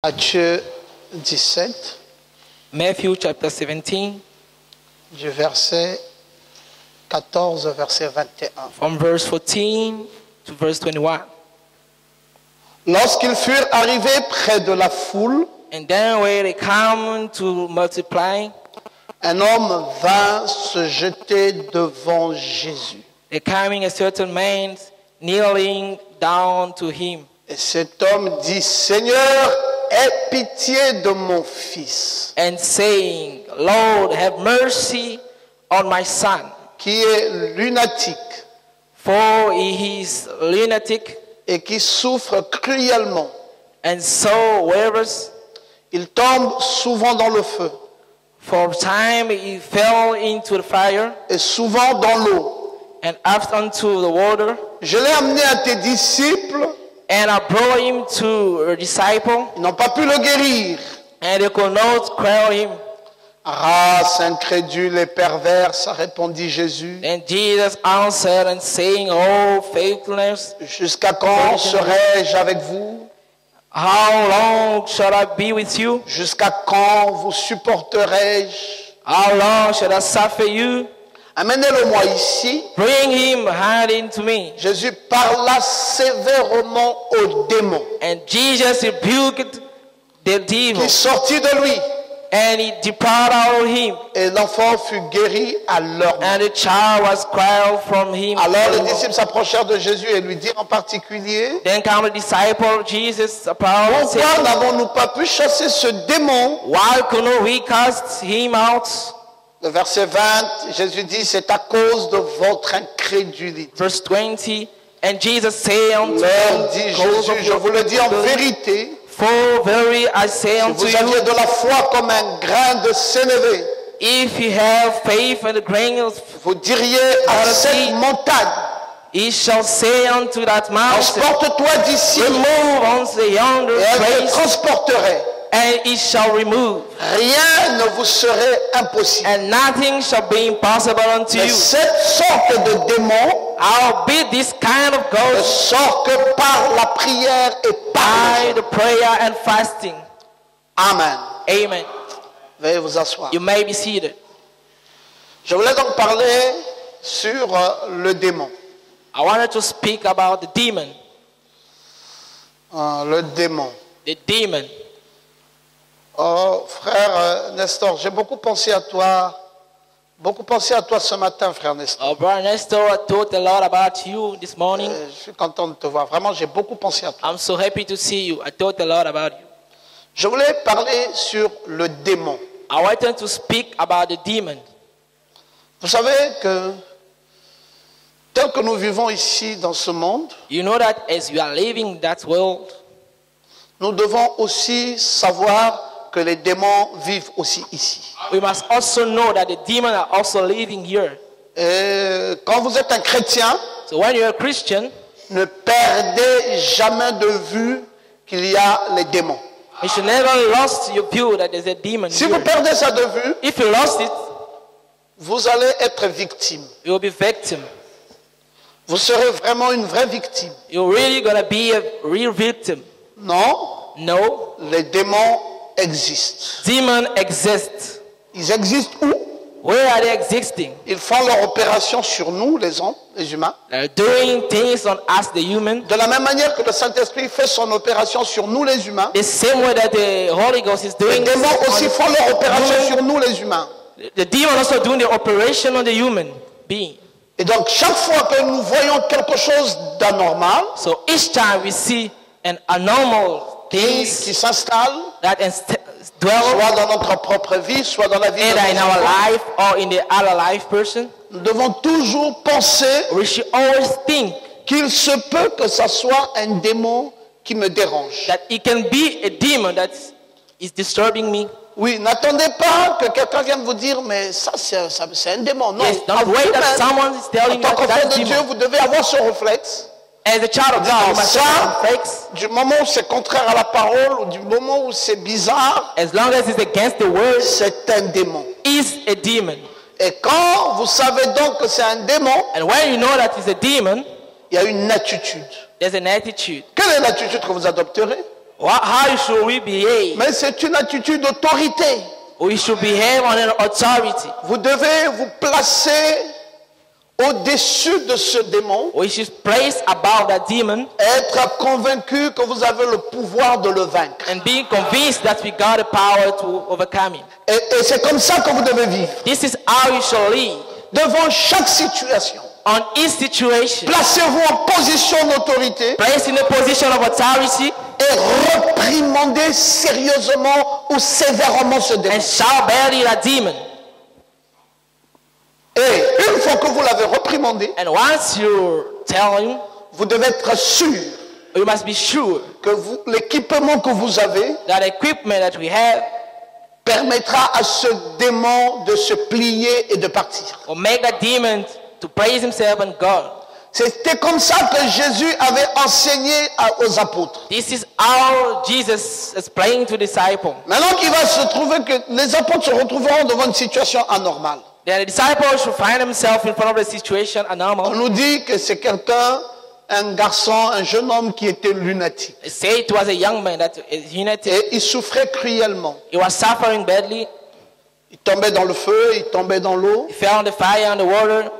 Matthieu 17, Matthew chapter 17, du verset 14 au verset 21. from verse 14 to verse 21. Lorsqu'ils furent arrivés près de la foule, And then when they come to multiply, un homme vint se jeter devant Jésus. there coming a certain man kneeling down to him. Et cet homme dit, Seigneur, aie pitié de mon fils, And saying, Lord, have mercy on my son, qui est lunatique for he is lunatic et qui souffre cruellement. and so wears. Il tombe souvent dans le feu For a time he fell into the fire, et souvent dans l'eau. and after unto the water. Je l'ai amené à tes disciples, And I brought him to a disciple, ils n'ont pas pu le guérir. and they could not cure him. Race incrédule et perverse, répondit Jésus. And Jesus answered and saying, Oh, faithfulness, Jusqu'à quand serai-je avec vous? how long shall I be with you? Jusqu'à quand vous supporterai-je? How long shall I suffer you? Amenez-le-moi ici. Bring him hand into me. Jésus parla sévèrement au démon And Jesus rebuked the devil, qui sortit de lui. and he departed out of him, Et l'enfant fut guéri à leur main. and the child was cried from him. Alors les disciples s'approchèrent de Jésus et lui dirent en particulier, Then came the disciple Jesus apart and pourquoi said, n'avons-nous pas pu chasser ce démon? Why could not we cast him out? Le verset 20, Jésus dit, c'est à cause de votre incrédulité. Verse 20, and Jesus said unto Leur dit them, "Because Jésus, of je your vous le dis en unbelief, vérité, for very I say si unto vous aviez you, de la foi comme un grain de sénévé, if you have faith and the grain of, vous diriez à cette montagne, he shall say unto that mountain, transporte-toi d'ici, remove unto yonder et elle te place, transporterait. and it shall remove, Rien ne vous serait impossible. and nothing shall be impossible unto Mais you. cette sorte de démon I'll be this kind of ne ghost sort que par la prière et par by le the prayer and fasting. Amen. Amen. Veuillez vous asseoir. You may be seated. Je voulais donc parler sur le démon. I wanted to speak about the demon. Le démon. The demon. Oh, frère Nestor, j'ai beaucoup pensé à toi ce matin, frère Nestor. Brother Nestor, I thought a lot about you this morning. Je suis content de te voir. Vraiment, j'ai beaucoup pensé à toi. I'm so happy to see you. I thought a lot about you. Je voulais parler sur le démon. I wanted to speak about the demon. Vous savez que tel que nous vivons ici dans ce monde, You know that as we are living in that world, nous devons aussi savoir que les démons vivent aussi ici. we must also know that the demons are also living here. Et quand vous êtes un chrétien, So when you're a Christian, ne perdez jamais de vue qu'il y a les démons. you should never lost your view that there's a demon Si vous here. perdez ça de vue, If you lost it, vous allez être victime. you will be victim. Vous serez vraiment une vraie victime. You're really gonna be a real victim. Non, No, les démons existent. demons exist. Ils existent où? Where are they existing? Ils font leur opération sur nous, les hommes, les humains. They're doing things on us, the human. De la même manière que le Saint-Esprit fait son opération sur nous, les humains, The same way that the Holy Ghost is les doing démons aussi on- font leur opération sur nous, les humains. the demon also doing the operation on the human being. Et donc, chaque fois que nous voyons quelque chose d'anormal So each time we see an abnormal qui things s'installe, that dwell soit dans notre propre vie, soit dans la vie de either in nos our enfants, life or in the other life person, nous devons toujours penser we should always think qu'il se peut que ça soit un démon qui me dérange. that it can be a demon that is disturbing me. Oui, n'attendez pas que quelqu'un vienne vous dire, mais ça c'est un démon. Non, Yes, à don't wait that vous-même, someone is en telling you tant that qu'enfant that's de Dieu, demon. vous devez avoir ce réflexe. As a child of God, you must Ça, have reflex. du moment où c'est contraire à la parole, ou du moment où c'est bizarre, As long as it's against the word, c'est un démon. is a demon. Et quand vous savez donc que c'est un démon, And when you know that it's a demon, il y a une attitude. there's an attitude. Quelle est l'attitude que vous adopterez? How should we behave? Mais c'est une attitude d'autorité. We should behave on an authority. Vous devez vous placer au-dessus de ce démon, We should place above that demon être convaincu que vous avez le pouvoir de le vaincre. and being convinced that we got the power to overcome him. Et c'est comme ça que vous devez vivre. This is how you shall live. Devant chaque situation, On each situation, placez-vous en position d'autorité place in a position of authority et réprimandez sérieusement ou sévèrement ce démon. and shall bury that demon. Et une fois que vous l'avez réprimandé, And once you tell him, vous devez être sûr you must be sure que l'équipement que vous avez that equipment that we have permettra à ce démon de se plier et de partir. will make that demon to praise himself and God. C'était comme ça que Jésus avait enseigné aux apôtres. This is how Jesus explained to disciples. Maintenant qu'il va se trouver que les apôtres se retrouveront devant une situation anormale. That the disciples should find themselves in front of the situation On abnormal. nous dit que c'est quelqu'un, un garçon, un jeune homme qui était lunatique. They say it was a young man that is united. Et il souffrait cruellement. He was suffering badly. Il tombait dans le feu, il tombait dans l'eau. He fell on the fire and the water.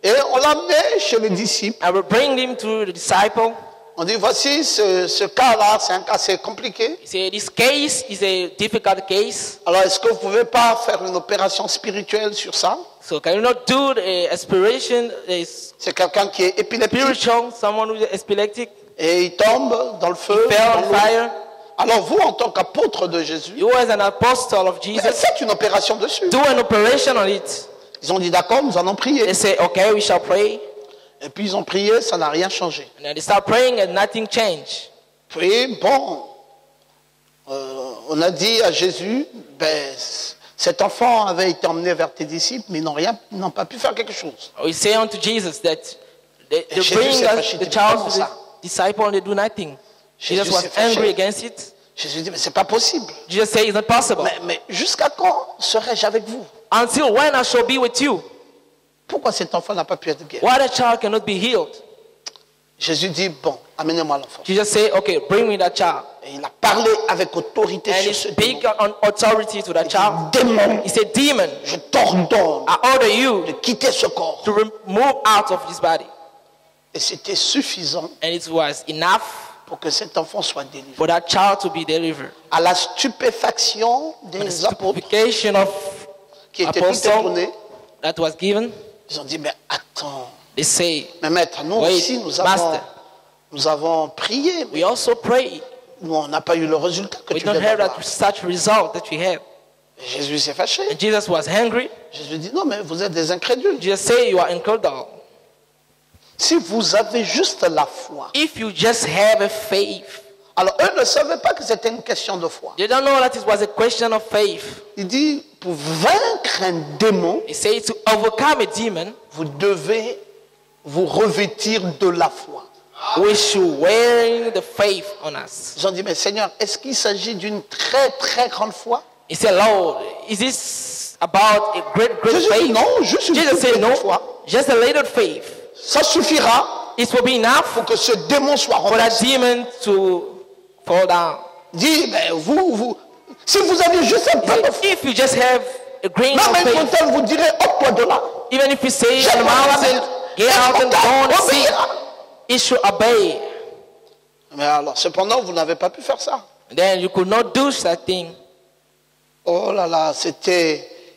Et on l'amenait chez les disciples. I will bring him to the disciple. On dit, voici ce cas-là, c'est un cas assez compliqué. He said, this case is a difficult case. Alors, est-ce que vous ne pouvez pas faire une opération spirituelle sur ça? So can you not do the aspiration, C'est quelqu'un qui est épileptique spiritual, someone who is epileptic, et il tombe dans le feu. fell dans on l'eau. fire. Alors vous, en tant qu'apôtre de Jésus, You as an apostle of Jesus, faites une opération dessus. do an operation on it. Ils ont dit d'accord, nous allons prier. They say, okay, we shall pray. Et puis ils ont prié, ça n'a rien changé. And then they start praying and nothing changed. Puis bon, on a dit à Jésus, ben, cet enfant avait été emmené vers tes disciples, mais ils n'ont pas pu faire quelque chose. We say unto Jesus that they Jésus bring s'est fâché. the Il dit, child comment to the ça? disciple and they do nothing. Jésus Jesus was s'est fâché. angry against it. Jésus dit, mais c'est pas possible. Jesus said, it's not possible. Mais jusqu'à quand serai-je avec vous? Until when I shall be with you? Pourquoi cet enfant n'a pas pu être guéri? Why the child cannot be healed? Jésus dit, bon, amenez-moi l'enfant. Jesus said, okay, bring me that child. Et il a parlé avec autorité And sur he ce speak démon. on authority to that child. Démon, He said, demon, je t'ordonne I order you de quitter ce corps. to move out of this body. Et c'était suffisant And it was enough pour que cet enfant soit délivré. for that child to be delivered. À la stupéfaction The des apôtres stupefactation of qui étaient tout apostle étonnés, that was given, ils ont dit, mais attends, they say, mais maître, nous wait, aussi master, nous avons prié, mais we also pray. nous on n'a pas eu le résultat que We tu don't viens have d'avoir. such result that we have. Et Jésus s'est fâché. And Jesus was angry. Jésus dit, non mais vous êtes des incrédules. Jesus said, you are incredible. Si vous avez juste la foi. If you just have a faith. Alors eux ne savaient pas que c'était une question de foi. They don't know that it was a question of faith. Il dit, pour vaincre un démon, He said to overcome a demon, vous devez vous revêtir de la foi. we should wear the faith on us. Ils ont dit, mais Seigneur, est-ce qu'il s'agit d'une très très grande foi? He said, Lord, is this about a great Jésus dit, faith? non, juste une Jesus toute said, petite no, foi. just a little faith. Ça suffira It will be enough pour que ce démon soit for that renversé. demon to fall down. Dis, mais si vous avez juste un He peu de said, foi, if you just have a grain of même une faith, montagne vous dirait, hop-toi de là. even if you say Jette to the dans la mountain, mer. get Et out and go montagne and see, obéira. it should obey. Mais alors, cependant, vous n'avez pas pu faire ça. Then you could not do that thing. Oh là là,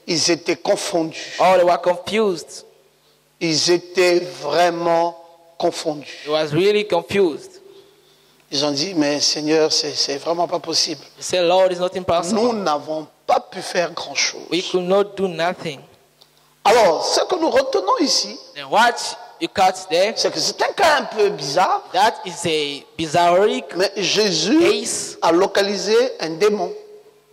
ils étaient confondus. Oh, they were confused. Ils étaient vraiment confondus. They was really confused. Ils ont dit, mais Seigneur, c'est vraiment pas possible. They said, Lord, it's not Nous impossible. n'avons pas pu faire grand-chose. We could not do nothing. Alors, ce que nous retenons ici, Then what you cut there, c'est que c'est un cas un peu bizarre, that is a bizarre, mais Jésus case. a localisé un démon.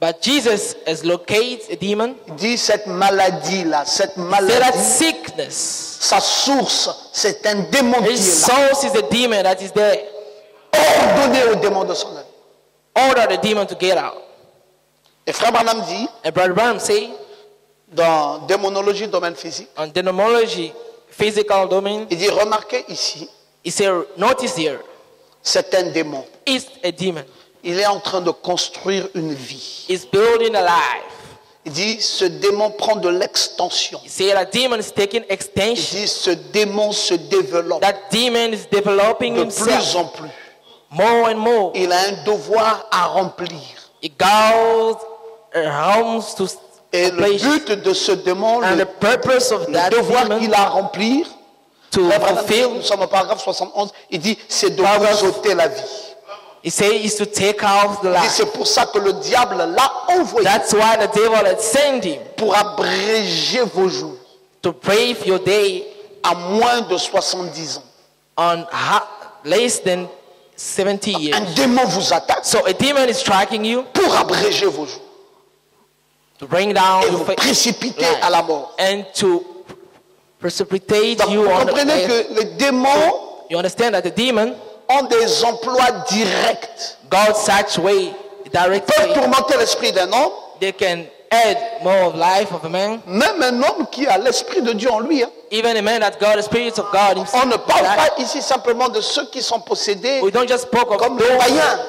But Jesus has located a demon. Il dit, cette maladie-là, cette Say that maladie, sickness, sa source, c'est un démon qui its est là. source is a demon that is there. Ordonnez au démon de s'en aller. Order the demon to get out. Et Frère Branham dit, And Brother Branham say, dans démonologie, domaine physique, on demonology, physical domain, il dit, remarquez ici, he said, notice here, c'est un démon. it's a demon. il est en train de construire une vie. He's building a life. Il dit, ce démon prend de l'extension. You see, that demon is taking Il extension. dit, ce démon se développe That demon is developing de himself plus en plus. more and more. Il a un devoir à remplir. It goes homes to Et le places. but de ce démon, And the purpose of le that devoir demon qu'il a à remplir, to là, nous fulfill, sommes au paragraphe 71, il dit, c'est de Paragraphe- vous ôter la vie. he says, is to take off the Il dit, life. c'est pour ça que le diable l'a envoyé, That's why the devil had sent him pour abréger vos jours to brave your day à moins de 70 ans. on less than 70 years. Un démon vous attaque So a demon is striking you pour abréger vos jours to bring down et your vous faith précipiter à la mort. and to precipitate Donc, you vous on the comprenez death. que les démons You understand that the demon, ont des emplois directs. God's such way, direct Peuvent way, tourmenter l'esprit d'un homme, they can add more of life of a man. même un homme qui a l'esprit de Dieu en lui. Hein. Even a man that God, the Spirit of God himself. On ne parle pas ici simplement de ceux qui sont possédés We don't just spoke of comme les those païens.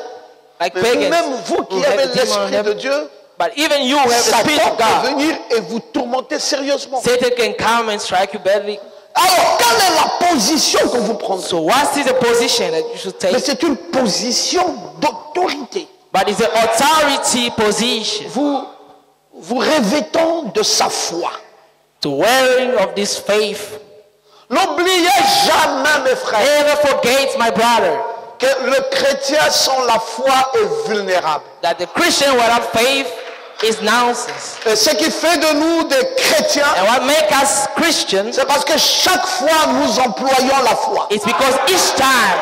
like Mais pagans. même vous qui who have avez the demon on l'esprit de them. Dieu, But even you who have the Spirit Satan of peut God, venir et vous tourmenter sérieusement. Satan can come and strike you badly. Alors, quelle est la position que vous prendrez? So what is the position that you should Mais take? c'est une position d'autorité. But it's an authority position Vous revêtant de sa foi. to wearing of this faith. N'oubliez jamais, mes frères, Never forget, my brother, que le chrétien sans la foi est vulnérable. that the Christian without faith is nonsense. Et ce qui fait de nous des chrétiens, And what makes us Christians c'est parce que chaque fois nous employons la foi. is because each time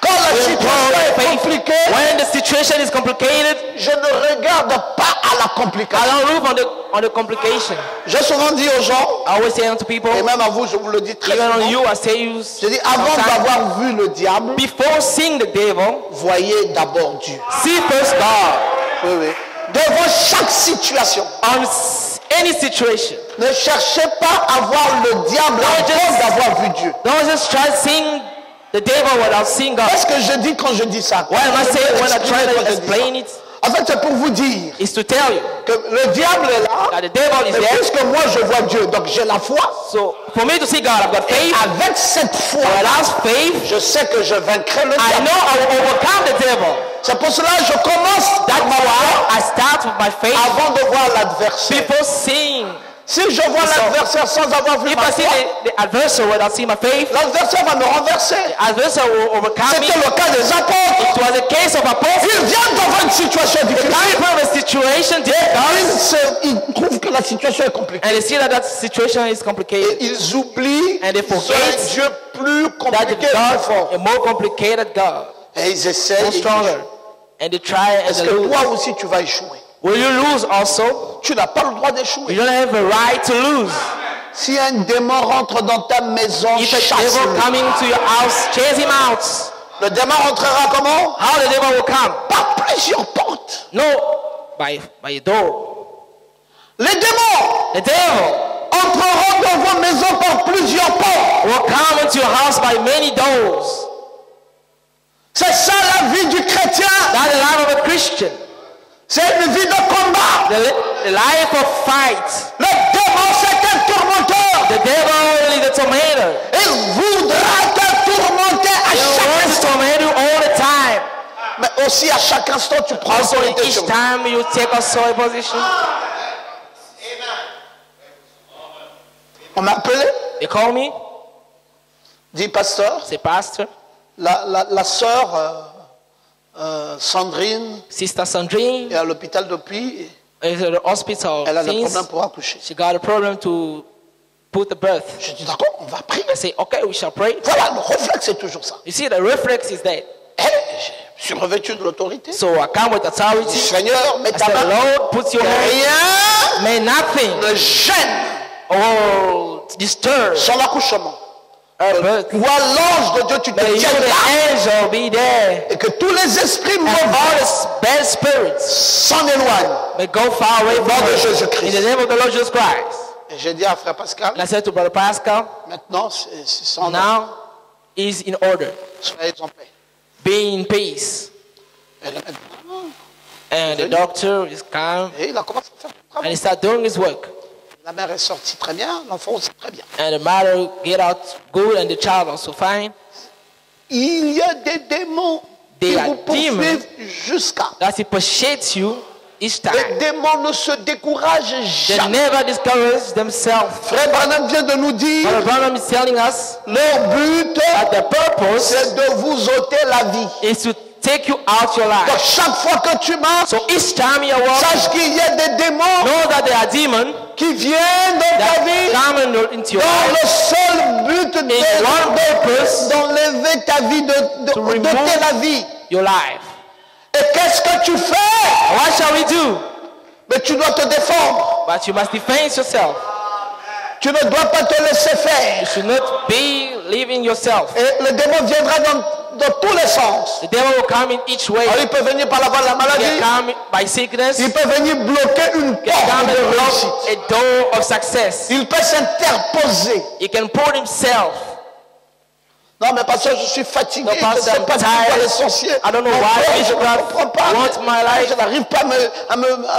Quand la we situation employ est faith, compliquée, when the situation is complicated, je ne regarde pas à la I complication. don't look on the complication. J'ai souvent dit aux gens, I always say unto people, et même à vous, je vous le dis très even on souvent, you, I say you, je dis, avant sometimes, d'avoir vu le diable, before seeing the devil, voyez d'abord Dieu. see first God Oui, oui. Devant chaque situation. on any situation. Ne cherchez pas à voir le diable avant d'avoir vu Dieu. Don't just try seeing the devil without seeing God. Qu'est-ce que je dis quand je dis ça? What am I saying when I try to Quand je dis explain it? ça. En fait, c'est pour vous dire Is to tell you que le diable est là, that the devil is mais there. puisque moi je vois Dieu, donc j'ai la foi. So for me to see God, I've got Et faith. avec cette foi, Without faith, je sais que je vaincrai le I diable. know I will overcome the devil. C'est pour cela que je commence That's ma foi why I start with my faith avant de voir l'adversaire. before seeing. Si je vois l'adversaire sans avoir vu If ma I see foi, the adversary without seeing my faith, l'adversaire va me renverser. adversary will overcome me. C'était le cas des apôtres. It was a case of apostles. Ils viennent devant une situation difficile. Type of a situation, dear God, Ils trouvent que la situation est compliquée. and they see that situation is complicated. Ils oublient And they qu'ils ont forget un Dieu plus That compliqué, plus God, fort. a more complicated God, Et ils essaient. more et ils stronger, échouent. and they try and Est-ce they que lose. toi aussi tu vas échouer? Will you lose also? Tu n'as pas le droit You d'échouer. don't have a right to lose. Si un démon rentre dans ta maison, If a devil chasse-le. coming to your house, chase him out. Le démon rentrera comment? How the devil will come? Par plusieurs portes. No, by a door. Les démons The devil entreront dans vos maisons par plusieurs portes. will come into your house by many doors. C'est ça la vie du chrétien. That's the life of a Christian. C'est une vie de combat. The life of fight. Le démon, c'est un tourmenteur. The devil is a tormentor. Il voudra te tourmenter à He chaque wants to instant. torment you all the time. Mais aussi à chaque instant, tu prends Also, autorité each sur lui. time you take a soil position, On m'a appelé, they call me, dit pasteur, say, Pastor, la sœur Sandrine Sister Sandrine est à l'hôpital depuis. is at the hospital Elle a des since problèmes pour accoucher. she got a problem to put the birth. Je dis d'accord, on va prier. I say, okay, we shall pray. Voilà, le réflexe c'est toujours ça. You see, the reflex is that. Et je suis revêtu de l'autorité. So I come with Je dis, authority. Seigneur, mets I ta say, main. Lord, put your hand. Rien May nothing ne gêne or disturb son accouchement. her birth. Toi, l'ange de Dieu, tu te May you, tiens là. the angel, be there. Et que tous les esprits And mauvais all the bad spirits s'en éloignent. may go far away from nom de her. Jésus-Christ. In the name of the Lord Jesus Christ. Et j'ai dit à frère Pascal, And I said to Brother Pascal, maintenant, c'est sans now is in order. soyez en paix. Be in peace. Et le médecin, And the doctor is calm et il a commencé à faire le and travail. he started doing his work. La mère est sortie très bien, l'enfant aussi très bien. And the mother get out good and the child also fine. Il y a des démons qui They are vous poursuivent demons. jusqu'à. That he pursues you each Les time. démons ne se découragent They jamais. never discourage themselves. Frère Branham vient de nous dire, Brother Branham is telling us leur but, that the purpose c'est de vous ôter la vie. is to take you out your Donc life. chaque fois que tu marches, So each time you walk, sache qu'il y a des démons know that there are demons qui viennent dans ta that vie come into your dans life le seul but one purpose, d'enlever ta vie, to remove d'ôter la vie. your life. Et qu'est-ce que tu fais? What shall we do? Mais tu dois te défendre. But you must defend yourself. Tu ne dois pas te laisser You faire. should not be leaving yourself. Et le démon viendra dans tous les sens. The devil will come in each way. Alors, il peut venir par la voie de la He maladie. can come by sickness. He Il peut venir bloquer une can come porte de and réussite. block a door of success. Il peut s'interposer. He can put himself. Non, mais parce que je suis fatigué, No, je ne pastor, sais I'm pas tired. pourquoi l'essentiel. I don't know Mon why corps, je Bishop ne comprends pas. wants my life. Je n'arrive pas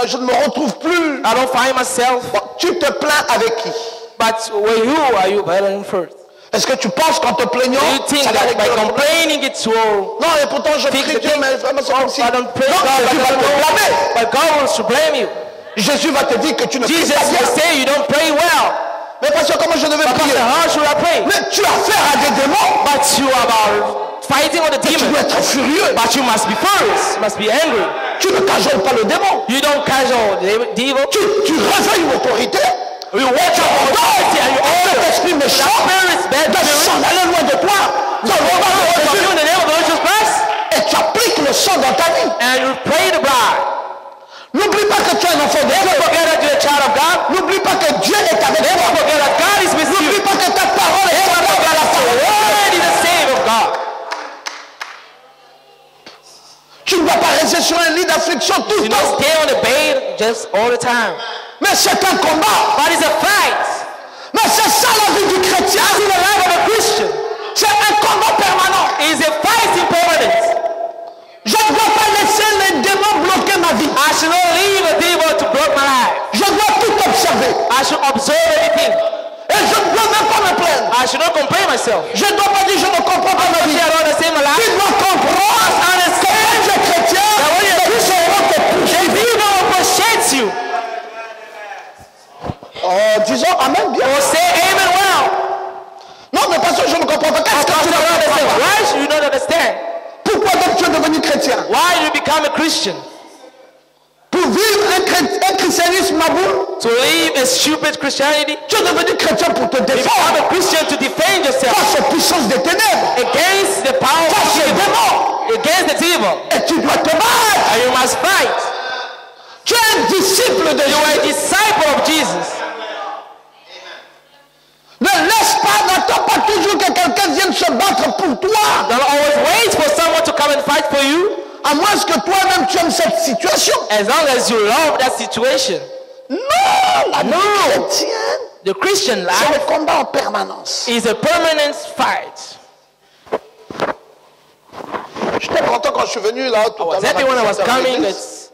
je ne me retrouve plus. I don't find myself. Bon, tu te plains avec qui? But with who are you battling first? Est-ce que tu penses qu'en te plaignant, Do you think ça va that régler by le problème? complaining it will? Non, et pourtant je Fix prie the Dieu, thing. mais vraiment c'est comme si. I don't pray Non, God, Jésus va te blâmer. but God will to blame you. Jésus va te dire que tu ne pries Jesus pas bien. will say you don't pray well. Mais parce que comment je devais But prier? pastor, how should I pray? Mais tu as affaire à des démons. But you are about fighting with the Tu demon. dois être furieux. But you must be furious. You must be angry. Tu ne cajoles pas le démon. You don't casual the devil. Tu réveilles une autorité. You watch your authority and you Cet order esprit méchant spirits, bad de spirits. s'en aller loin de toi. Dans le nom de From Jésus. you in the name of the Lord Jesus Christ, Et tu appliques le sang dans ta vie. and you pray the blood. N'oublie pas que tu es un enfant de Never Dieu. forget that you're a child of God. N'oublie pas que Dieu est avec Never toi. forget that God is with N'oublie you. pas que ta parole est semblable à la The parole. word is the same of God. Tu ne dois pas rester sur un lit d'affliction tout You le don't temps. stay on the bed just all the time. Mais c'est un combat. But it's a fight. Mais c'est ça la vie du chrétien. That's in the life of a Christian. C'est un combat permanent. It's a fight in permanence. Je ne dois pas laisser les démons bloquer ma vie. I should not leave a devil to block my life. Je dois tout observer. I should observe everything. Et je ne dois même pas me plaindre. I should not complain myself. Je ne dois pas dire je ne comprends pas ma vie. I don't understand my Tu life. dois comprendre que quand tu es chrétien, tu sauras te The poursuivre. devil appreciates you. Oh, disons Amen bien. Or say amen well. Non, mais parce que je ne comprends pas. Qu'est-ce que tu dois comprendre? Why should you not understand? Pourquoi donc tu es devenu chrétien? Why did you become a Christian? Pour vivre un christianisme maboule, To live a stupid Christianity? tu es devenu chrétien pour te You become défendre a Christian to defend yourself face aux puissances des ténèbres, against the power face of aux evil, démons. against the devil. Et tu dois te battre. And you must fight. Tu es un disciple de You are a Jésus. disciple of Jesus. Ne laisse pas, n'attends pas toujours que quelqu'un vienne se battre pour toi. Don't always wait for someone to come and fight for you. À moins que toi-même tu aimes cette situation. As long as you love that situation. Non, la vie chrétienne, The Christian c'est life le combat en permanence. is a permanent fight. J'étais content quand je suis venu là tout I à was l'heure. happy when I was à coming l'église.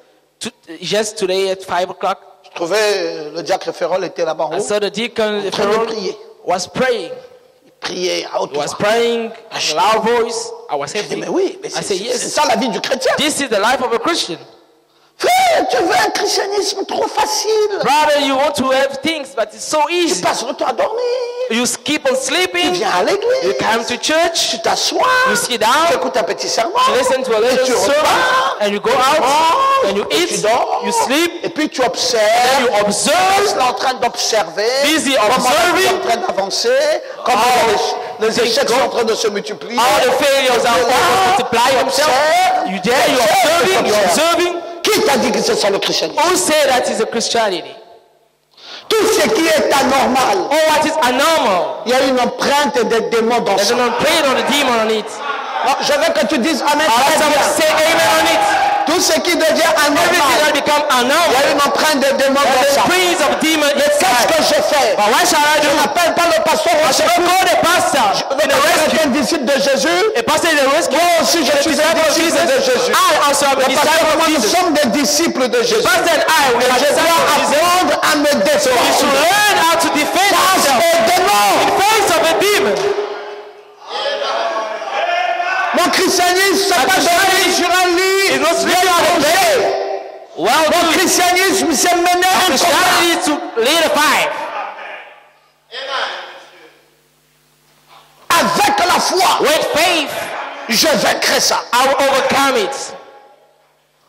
just today at 5 o'clock. Je trouvais le diacre Ferrol était là-bas en I haut. saw the deacon En train de Ferrol prier. was praying. Il priait à haute He was voix. praying in a loud voice. I was Je dis, happy. mais oui, mais I c'est said, c'est yes, ça la vie du chrétien. this is the life of a Christian. Frère, tu veux un christianisme trop facile. Brother, you want to have things, but it's so Tu easy. passes le temps à dormir. You keep on Tu sleeping. viens à You l'église. come to church. Tu t'assois. You sit Tu down. écoutes un petit sermon. You listen to a Et little tu sermon. repars. And you go out. manges, And you et tu eat. dors. You sleep. Et puis tu observes. You Tu observe. es en train d'observer. Busy Comment la vie est observing. en train d'avancer. Comment les échecs sont en train de se multiplier. All the failures are multiply themselves. You there, you're observing. You're observing. Qui t'a dit que c'est ça le christianisme? Who say that is a Christianity? Tout ce qui est anormal, Oh, what is abnormal? il y a une empreinte des démons dans There's ça. an imprint on the demon on it. Non, je veux que tu dises Amen. I très like someone bien. to say amen on it. Tout ce qui devient Everything anormal, that become il y abnormal. a une empreinte des démons dans There's ça. a prince of demon Qu'est-ce inside. que je fais? But what shall I Je do? n'appelle pas le pasteur. I shall not call the pastor. yourself in a rescue. Un disciple de Jésus. A person in a rescue. Moi aussi, je suis un disciple de Jésus. I also am a disciple of Nous Jesus. sommes des disciples de Jésus. Pastor and I, we are Je dois disciples of Jesus. apprendre à me We should défendre learn how to defend face ourselves aux démons. in face of a demon. Mon christianisme, c'est pas dormir sur un lit. It's not sleeping on a bed. Well, Mon christianisme, c'est mener un combat. Christianity is to lead a fight. Avec la foi, With faith, je vaincrai ça. I will overcome it.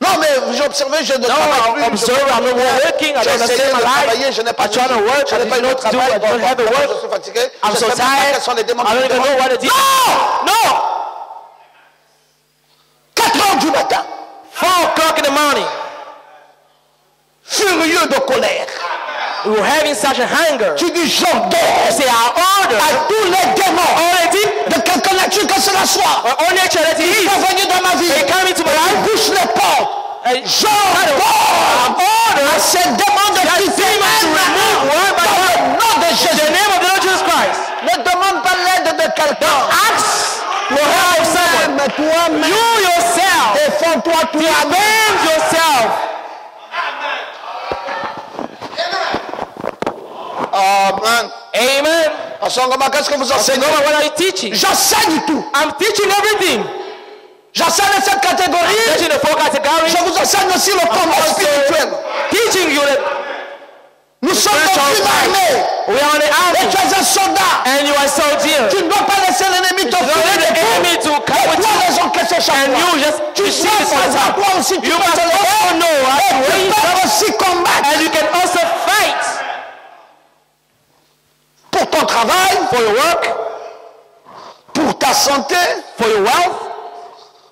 Non, mais vous observez, je ne No, travaille plus. I'm observing, I'm not working, I J'ai don't essayé understand de my travailler, life. je n'ai pas I'm trying to work, je I n'ai pas eu don't de know what to do, travail. I don't have a work. Je suis fatigué. I'm Je so sais même pas tired. quels sont les démons I qui don't me even know démandent. what it is. Non! No! 4 heures du matin, 4 o'clock in the morning, furieux de colère. we were having such a hunger. Tu dis, I j'ordonne say, I order à tous les démons all the demons, de quelque nature que cela soit, all nature that it qui is, sont venus dans ma vie, they come into my life. bouche les portes. And J'ordonne à ces démons de quitter demons to remove one by dans le nom de in the Jésus. name of the Lord Jesus Christ. Ne demande pas l'aide de quelqu'un. Ask for help of someone. Mais toi-même, You yourself, défends-toi toi-même. defend yourself. Amen. Amen. Asangoma, qu'est-ce que vous So, enseignez? God, what are you teaching? J'enseigne tout. I'm teaching everything. J'enseigne cette catégorie. Teaching the 4 categories. Je vous enseigne aussi le combat spirituel. Teaching you that Nous sommes spiritual dans une fight. armée. We are on the Et army. tu es un soldat. And you are soldier. Tu ne dois pas laisser l'ennemi te Don't fourrer let des the coups. enemy to come Et with toi, you. les encaisser chaque And fois. you just Tu receive dois this all the savoir time. toi aussi, tu You peux must te lever. also know how Et to tu raise peux up. aussi combattre And you can also fight pour ton travail, for your work, pour ta santé, for your wealth,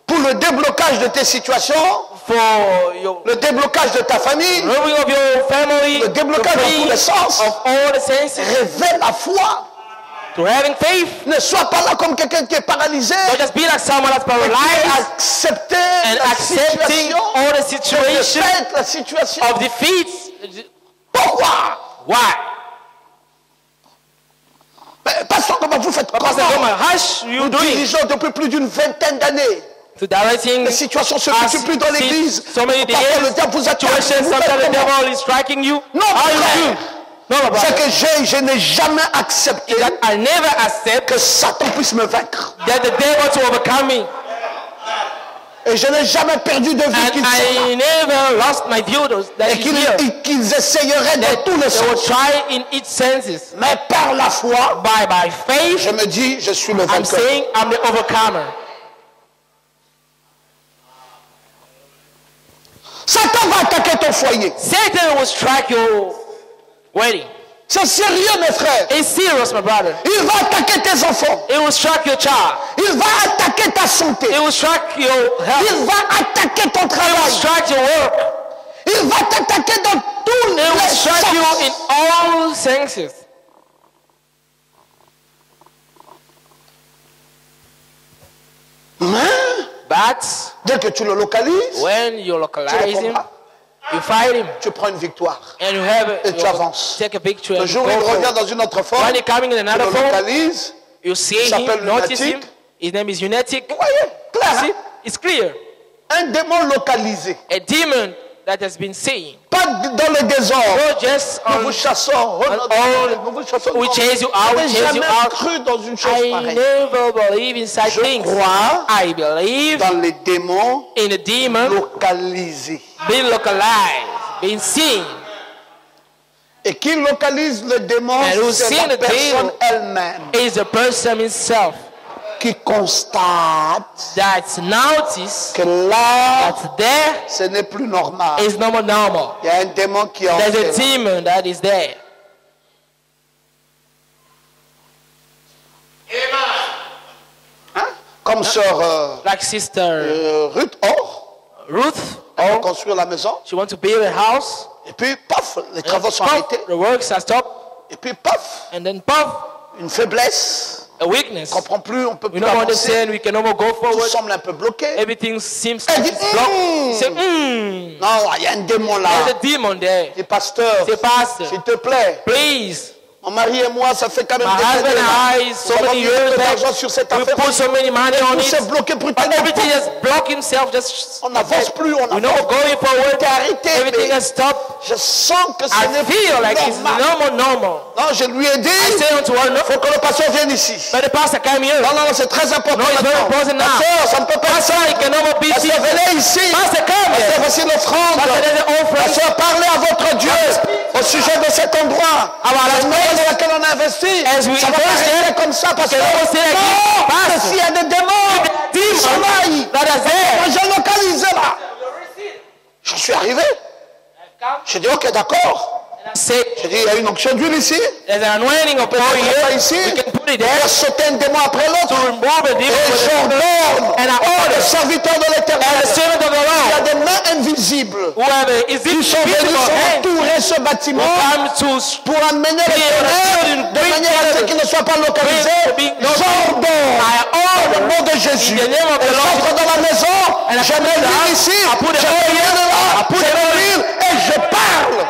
pour le déblocage de tes situations, for your le déblocage de ta famille, ruling of your family, le déblocage the dans tous les sens. of all the senses, Révèle la foi. to having faith. Ne sois pas là comme quelqu'un qui est paralysé. Don't just be like someone that's Et qui paralyzed accepter and la accepting situation, all the de situation fait, la situation. of defeat. Pourquoi? Why? Pasteur, comment vous faites Pastor comment? Goma, how you Nous doing dirigeons depuis plus d'une vingtaine d'années. to directing Les situations se us multiplient dans l'église. so many Parfois, le days, diable vous attaque. situations, Vous faites sometimes the comment? devil is striking you. Non, How you frère. do? No, C'est brother. que je n'ai jamais accepté That I never accept que Satan puisse me vaincre. that the devil to overcome me. Et je n'ai jamais perdu de vue And qu'ils sont là. I never lost my view that Et he's here. qu'ils essayeraient dans tous les They will sens. try in each senses. Mais par la foi, By faith, je me dis, je suis le I'm vainqueur. saying I'm the overcomer. Satan va attaquer ton foyer. Satan will strike your wedding. C'est sérieux, mes frères. It's serious, my brother. Il va attaquer tes enfants. It will strike your child. Il va attaquer ta santé. It will strike your health. Il va attaquer ton It will travail. strike your work. Il va t'attaquer dans tous It les will strike you in sens. all senses. Mais, But dès que tu le localises, when you localize him, combats. you fight him, tu prends une victoire. and you have Et tu avances. take a picture. Le And jour où go il forward. revient dans une autre forme, When he coming in tu another le form, localises. you see Il s'appelle him, notice him. lunatique. His name is Lunatic. Vous voyez, clair. See? Hein? It's clear. Un démon localisé. A demon that has been seen. Pas dans le désordre. Not just Nous on, vous chassons. Nous vous chassons. we chase you out, we Je n'ai chase you jamais out. cru dans une chose I pareille. never believe in such Je things. crois I believe dans les démons in a demon localisés. being localized, being seen. Et qui localise le démon, And who c'est see la the personne devil elle-même is the person himself qui constate that notice que là, that there ce n'est plus normal. is no more normal. Il y a un démon qui est en There's a fait. demon that is there. Hein? Comme sœur Like sister Ruth Or, Ruth, elle va construire la maison. she wants to build a house. Et puis, paf, les travaux sont Puff, arrêtés. the works are stopped. Et puis, paf, And then puff, une faiblesse. a weakness. On ne comprend plus, on ne peut We plus don't avancer. understand. We can no more go Tout forward. semble un peu bloqué. Everything seems Elle dit, blocked. You say, hmm, Non, il y a un démon là. there's a demon there. Dis, pasteur, Say, pastor, s'il te plaît, please, Mon mari et moi, ça fait quand même My des husband années. and I, so On a many mis years beaucoup back, d'argent sur cette we affaire. put so many money on Tout s'est it. bloqué But brutalement. everything just blocked himself. Just On n'avance plus, on we're not avance. going forward. T'es arrêté, Everything mais has stopped. je sens que ce I n'est feel like it's normal. normal. Non, je lui ai dit, I say unto her, il no, faut que le pasteur vienne ici. but the pastor came here. Non, c'est très important. No, it's very maintenant. important now. Pasteur, ça ne peut pas être ça. Pastor, it can never be Pasteur, Jesus. venez ici. Pastor, come Pasteur, here. voici l'offrande. Pastor, there's an offering. Pasteur, parlez à votre Dieu au sujet de cet endroit. About La that maison place. dans laquelle on a investi. As we Ça va pas invest rester comme ça, pasteur. Can we say that Non, Pastor. parce qu'il y a des démons qui sont là. That is there. Moi, j'ai localisé là. Je suis arrivé. J'ai dit, ok, d'accord. Say, J'ai dit, il y a une onction d'huile ici. there's an anointing of On oil peut here. pas ici. We can put it On there va sauter un démon après l'autre. to remove a Et demon with j'ordonne And I le order serviteur de and the l'Éternel. servant of the Il y a Lord, des mains invisibles whoever is qui sont venues invisible hand, entourer ce bâtiment come to pour amener le tonnerre de manière à ce qu'il ne soit pas localisé. J'ordonne dans le nom de Jésus. In the name of the Et Lord. j'entre dans la maison, And I je put mets it l'huile down. ici, I put it je over viens de I là, put je it mets over l'huile et je parle.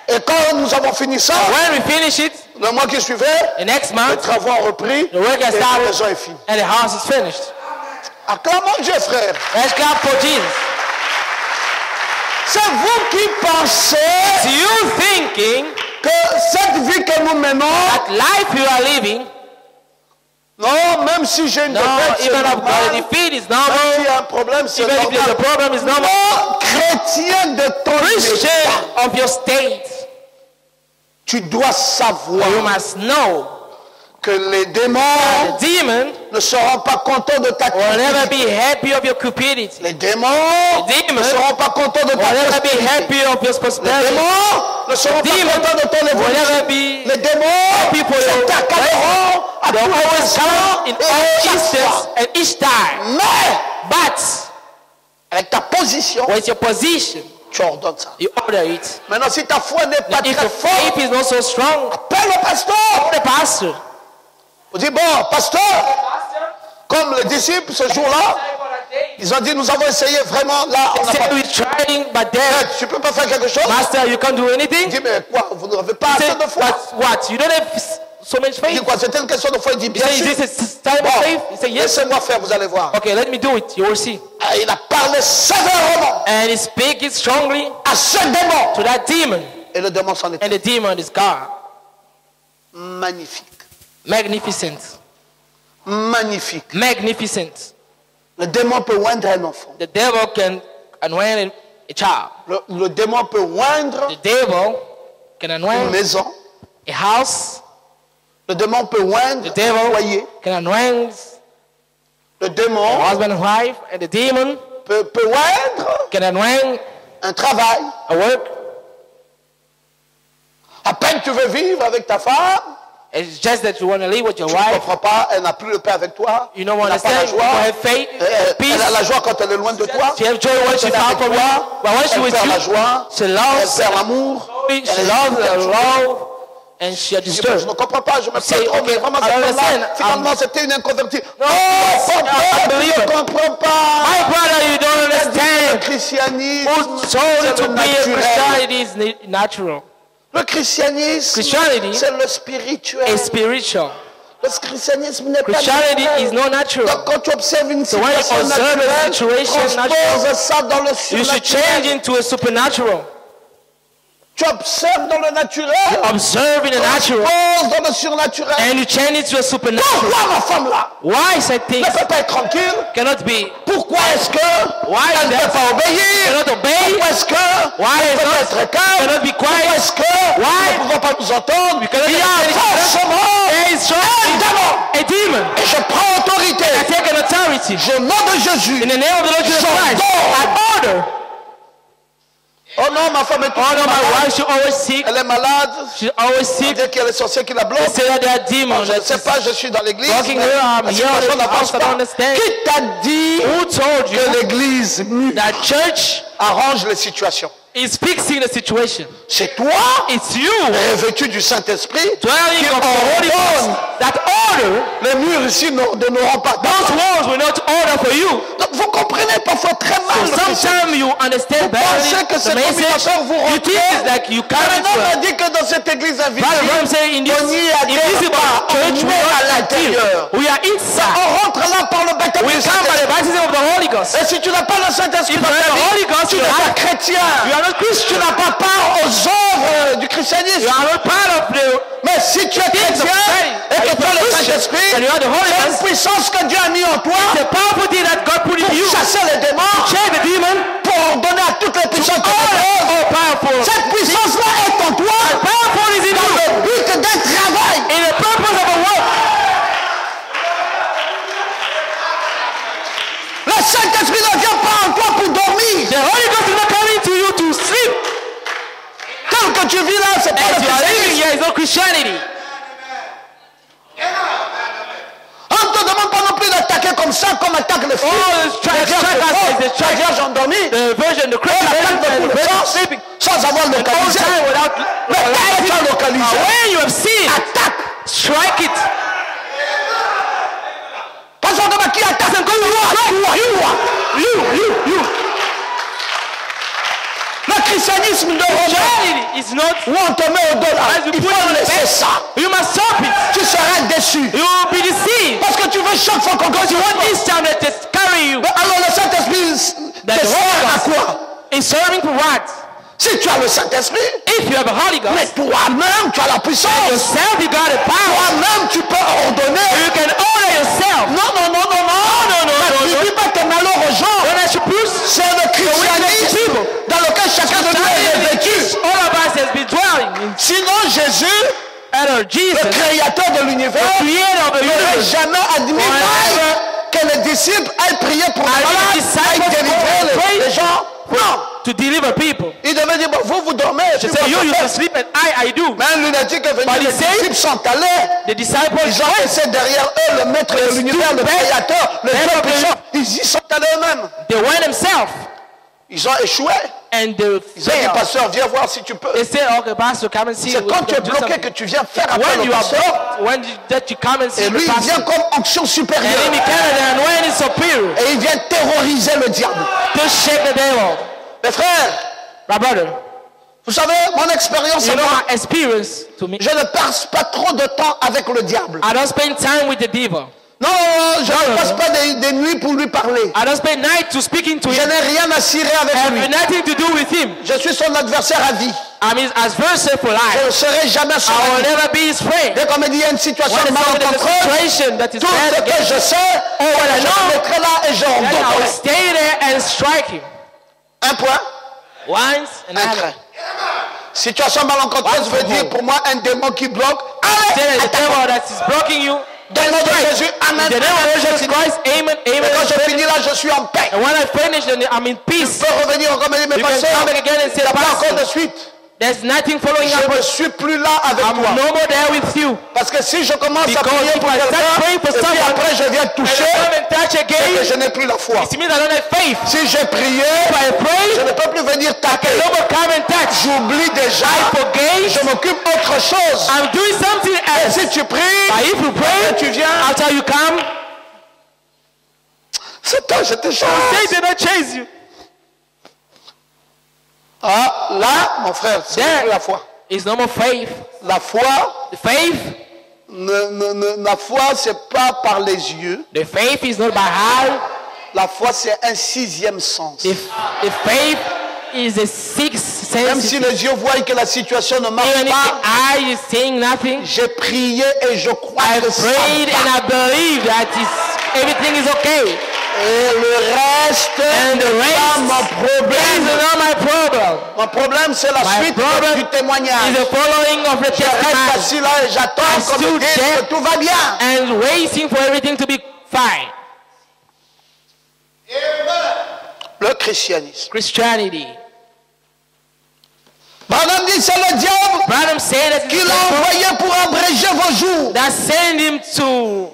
Et quand nous avons fini ça, When we finish it, le mois qui suivait, the next les month, travaux ont repris the work et has la started maison est finie. and the house is finished. Acclamons Dieu, frère. Let's clap for Jesus. C'est vous qui pensez So you thinking que cette vie que nous menons, that life you are living, non, même si j'ai une no, défaite, c'est even if normal. the defeat is Même s'il normal, y a un problème, c'est even if there's a normal. problem, is normal. Non, chrétien de ton Christian état, of your state, tu dois savoir you must know que les démons the demon ne seront pas contents de ta will never cupidité. be happy of your cupidity. Les démons The ne demon seront pas contents de ta will never be prospérité. happy of your Les prosperity. démons ne seront pas demon contents de ton will évolution. never be Les démons happy for se your t'accaleront à They'll tous les always instants come in et all à chaque instances fois. and each time. Mais But avec ta position, with your position, tu ordonnes ça. you order it. Maintenant, si ta foi n'est pas If très your faith forte, is not so strong, appelle le pasteur. the pastor. On dit, bon, pasteur, comme les disciples ce jour-là, ils ont dit, nous avons essayé vraiment, là, on n'a Say pas... we're trying, but then, Tu peux pas faire quelque chose? Master, you can't do Il anything. dit, mais quoi, vous n'avez pas Say, assez de foi? but what? You don't have so much Il dit faith. quoi, c'était une question de foi? Il dit, You bien say, sûr. is this a time Bon, of faith? You say, yes. laissez-moi faire, vous allez voir. Okay, let me do it. You will see. Ah, il a parlé sévèrement And he speaks strongly à ce démon. to that demon. Et le démon s'en est And the demon is God. magnifique. Magnificent. Magnifique. Magnificent. Le démon peut oindre un enfant. The devil can anoint a child. Le démon peut oindre The devil can une anoint maison. a house. Le démon peut oindre The un devil foyer. can anoint Le a démon husband and wife. And the demon peut oindre can anoint un travail. a work. À peine tu veux vivre avec ta femme, It's just that you want to live with your tu ne wife. comprends pas, elle n'a plus de paix avec toi. You don't Elle n'a pas la understand. You joie. don't have faith, peace. Elle a la joie quand elle est loin de toi. She has joy when she's Elle est far avec from you. toi. But when she's Elle with perd la you, joie. she Elle loves perd l'amour. she loves the love, and she is Je dis, je ne disturbed. comprends pas, je me Say, plains trop, okay, mais vraiment, I cette understand. femme-là, finalement, c'était une inconvertie. No, je unbeliever. ne comprends pas. My brother, you don't Le understand. christianisme, Who told you c'est to le be a naturel. Christianity is natural. Le christianisme, Christianity c'est le spirituel. is spiritual. Le christianisme n'est pas Christianity naturel. is not natural. Donc quand tu observes une So when you situation observe a naturelle, situation transpose ça dans le You should change surnaturel. into a supernatural. Tu observes dans le naturel, Observe in the natural, transpose dans le surnaturel. and you change it to a supernatural. Pourquoi ma femme là Why such things ne peut pas être tranquille? cannot be? Pourquoi est-ce que Why elle ne peut pas obéir? cannot obey? Pourquoi est-ce que Why elle is peut pas not être calme? cannot be Pourquoi quiet? est-ce que nous ne pouvons pas nous entendre? cannot Il y a understand each other. forcément There is un démon. a demon. Et je prends autorité. I take an authority Je nom de Jésus. in the name of the Lord Jesus Christ. I order. Oh non, ma femme est Oh no, my malade. wife, she always sick. Elle est malade. She's always On sick. dit qu'il y a les sorciers qui la They bloquent. say that there are demons. Je ne sais pas, je suis dans l'église. Walking mais here, I'm la here, situation the n'avance house, I pas. don't understand. Qui t'a dit Who told you que l'église that church arrange les situations? is fixing the situation? C'est toi, It's you revêtu du Saint-Esprit, dwelling qui of the Holy Ghost ordonne that order les murs murs ici n'ordonneront pas. Those walls will not order for you. Donc vous comprenez parfois très mal le christianisme. Sometimes you understand Pensez que badly c'est the comme message. vous You rentrez. think it's like you come Maintenant, on a into dit que dans cette église Father Abraham invisible, said in this on y adhère invisible pas, church, on we est à are l'intérieur. We are inside. On rentre là par le baptême We du come by the Saint-Esprit. baptism of the Holy Ghost. Et si tu n'as pas le Saint-Esprit If dans you have ta the Holy vie, Ghost, tu you n'es pas are chrétien. not Tu Christian. n'as pas part aux œuvres du christianisme. You are not part of the Mais si tu es things of chrétien faith. et que If tu as you're le Christian, Saint-Esprit, and you have the Holy c'est une Ghost, puissance que Dieu a mis en toi the powerful thing that God put in pour you. chasser les démons, Chase the demon. pour ordonner à toutes les puissances de All powerful. Cette puissance-là est en toi Powerful is in dans you. le but d'un travail. In the purpose of a work. Le Saint-Esprit ne vient pas en toi pour dormir. The Holy Ghost is not coming to you to sleep. Tel que tu vis là, c'est pas As le you are living christianisme. here is not Christianity. On ne te demande pas non plus d'attaquer comme ça, comme attaque le fils. La Vierge endormie. The virgin, the Christian, Attaque de tout le sens, sleeping. sans avoir All localisé. time without Mais dès que tu as realizing. localisé, When you have seen, attaque. strike it. Pas seulement qui attaque. You. Le christianisme de Romain, Christianity is not. où on te met au dollar, As you il put faut on the laisser bed, ça. you must stop it. Tu seras déçu. You will be deceived. Parce que tu veux chaque fois qu'on Because you want continue. this time that just carry you. Alors le Saint-Esprit That te the sert à Holy quoi? Ghost is serving for what? Si tu as le Saint-Esprit, If you have a Holy mais Ghost, toi-même tu as la puissance. yourself you got the power. Toi-même tu peux ordonner. You can order yourself. Non. Tu dis pas tes malheurs aux gens. When I should push, C'est le christianisme dans lequel chacun de nous est vécu. all of us has been dwelling in Sinon Jésus, Or Jesus, le créateur de l'univers, the creator of the n'aurait universe, jamais admis que les disciples aillent prier pour les And the malades, disciples aillent délivrer prayed les gens. Non. to deliver people. Il devait dire, bon, vous dormez. et She puis said, moi, you je used to fais. sleep and I do. Mais un lunatique est venu, But he les said- disciples sont allés. The disciples Ils ont went. laissé derrière eux le maître de l'univers, le créateur, le Dieu puissant. Ils y sont allés eux-mêmes. They went themselves Ils ont échoué. and they Ils ont dit, failed. pasteur, viens voir si tu peux. They said, okay, pastor, come and see. C'est quand tu es do bloqué something. que tu viens faire appel When au you are pasteur. blocked, when that you come and see Et lui, the il vient pastor. comme onction And supérieure. then he came and when it's superior, Et il vient terroriser le diable. to shake the devil. Mes frères, My brother, vous savez, mon expérience, you know moi, my experience to me. je ne passe pas trop de temps avec le diable. I don't spend time with the devil. Non, je ne passe pas des nuits pour lui parler. I don't spend night to speaking to Je him. n'ai rien à cirer I avec have lui. nothing to do with him. Je suis son adversaire à vie. I'm his adversary for Je life. ne serai jamais son I will ami. never be his friend. Dès qu'on me dit il y a une situation When mal there's a malencontreuse, situation that is tout bad ce que against je sais, what I je know, me mettrai là et je then I will ordonnerai. stay there and strike him. Un point, Once and un trait. Situation malencontreuse veut dire pour moi un démon qui bloque. There Allez, is a attaque. devil that is blocking you. Dans le nom de Jésus, In amen. the name of Jesus Et Christ, amen, amen. quand je finis là, je suis en paix. And when I finish, then I'm in Je peace. peux revenir encore me dire, mais You can pasteur, come back again and il say, n'y a pas encore de Pastor, suite. there's nothing following Je up. ne suis plus là avec I'm toi. no more there with you. Parce que si je commence à Because prier if pour I start quelqu'un, praying for et puis someone, après je viens And toucher, I come and touch c'est que again, je n'ai plus la foi. it means I don't have faith. Si j'ai prié, If I je pray, ne peux plus venir taper. no more come and touch. J'oublie déjà. Forget. Je m'occupe autre chose. I'm doing something Et else. si tu pries, But if you pray, tu viens, after you come, c'est toi, je te change. they did not chase you. Ah, là, mon frère, c'est There. plus la foi. It's no more faith. La foi, The faith, la foi, c'est pas par les yeux. the faith is not by heart. La foi, c'est un sixième sens. The faith is a sixth Même sense. si les yeux voient que la situation ne marche Even if pas, the eye is saying nothing, j'ai prié et je crois I que ça prayed va. and I believe that everything is okay. Et le reste, And the c'est pas rest mon is problème. not my problem. Mon problème, c'est la My suite problem du témoignage. is the following of the Je reste testimony assis là et j'attends I qu'on me stood dise there. que tout va bien. and waiting for everything to be fine. Le christianisme. Christianity. Branham dit c'est le diable Branham said that qui l'a envoyé pour abréger vos jours. that send him to